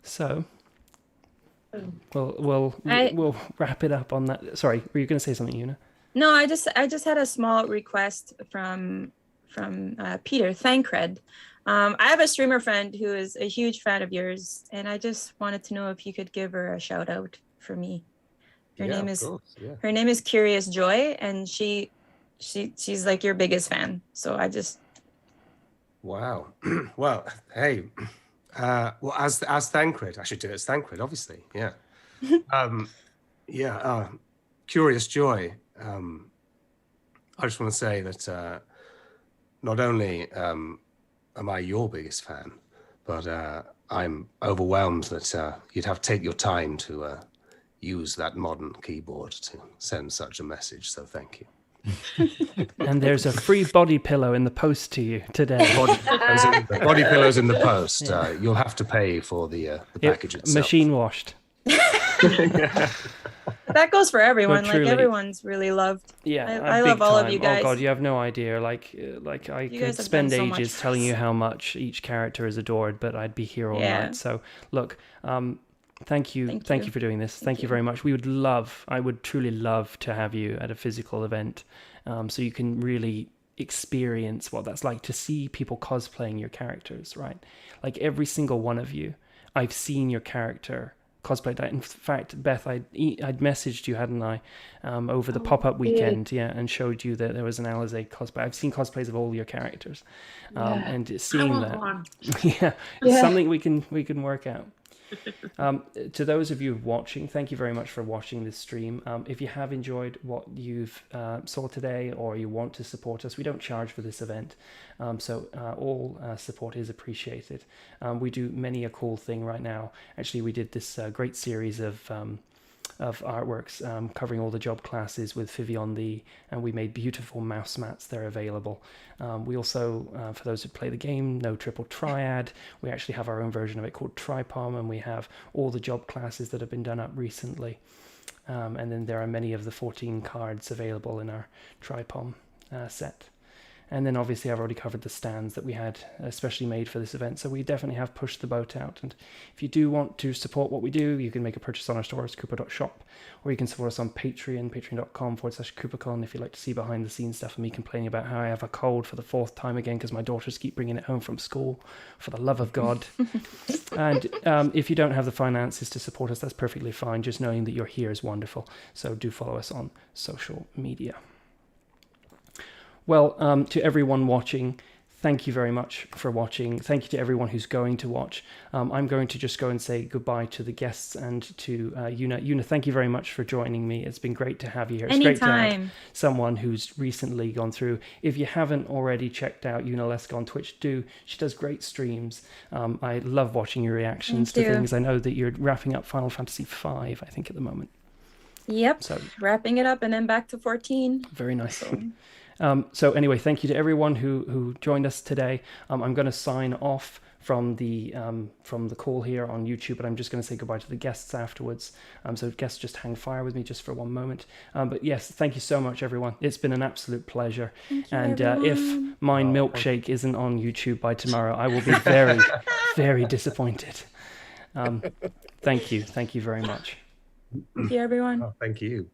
So we'll wrap it up on that. Sorry, were you going to say something, Una? No, I just had a small request from Peter Thancred. I have a streamer friend who is a huge fan of yours, and I just wanted to know if you could give her a shout out for me. Her name is Curious Joy, and she's like your biggest fan. So I just. Wow. Well, hey. Well, as Thancred, I should do it as Thancred, obviously. Yeah. Curious Joy. I just want to say that not only am I your biggest fan, but I'm overwhelmed that you'd have to take your time to use that modern keyboard to send such a message. So thank you. And there's a free body pillow in the post to you today. Body pillows in the post. You'll have to pay for the package itself. Machine washed. That goes for everyone. Like, everyone's really loved. Yeah, I love all of you guys. Oh God, you have no idea. Like I could spend ages telling you how much each character is adored, but I'd be here all night. So look, thank you for doing this. Thank you very much. I would truly love to have you at a physical event, so you can really experience what that's like to see people cosplaying your characters, right? Like, every single one of you, I've seen your character cosplayed. In fact, Beth, I'd messaged you, hadn't I, over the pop-up weekend, and showed you that there was an Alisaie cosplay. I've seen cosplays of all your characters, and seeing that, it's something we can work out. To those of you watching, thank you very much for watching this stream. If you have enjoyed what you've saw today, or you want to support us, we don't charge for this event, so all support is appreciated. We do many a cool thing right now. Actually, we did this great series of artworks covering all the job classes with Vivian, and we made beautiful mouse mats. They're available. We also, for those who play the game, know Triple Triad. We actually have our own version of it called Tripom, and we have all the job classes that have been done up recently. And then there are many of the 14 cards available in our Tripom set. And then obviously I've already covered the stands that we had especially made for this event. So we definitely have pushed the boat out. And if you do want to support what we do, you can make a purchase on our store, it's kupo.shop, or you can support us on Patreon, patreon.com/KupoCon, if you'd like to see behind the scenes stuff and me complaining about how I have a cold for the 4th time again because my daughters keep bringing it home from school, for the love of God. And if you don't have the finances to support us, that's perfectly fine. Just knowing that you're here is wonderful. So do follow us on social media. Well, to everyone watching, thank you very much for watching. Thank you to everyone who's going to watch. I'm going to just go and say goodbye to the guests and to Yuna. Yuna, thank you very much for joining me. It's been great to have you here. It's great to have someone who's recently gone through. If you haven't already checked out Yunalescka on Twitch, do. She does great streams. I love watching your reactions to things. I know that you're wrapping up Final Fantasy V, I think, at the moment. Yep, so wrapping it up and then back to 14. Very nice. So anyway, thank you to everyone who joined us today. I'm going to sign off from the call here on YouTube, but I'm just going to say goodbye to the guests afterwards. So guests, just hang fire with me just for one moment. But yes, thank you so much, everyone. It's been an absolute pleasure. And if my milkshake isn't on YouTube by tomorrow, I will be very, very disappointed. Thank you. Thank you very much. Thank you, everyone. Oh, thank you.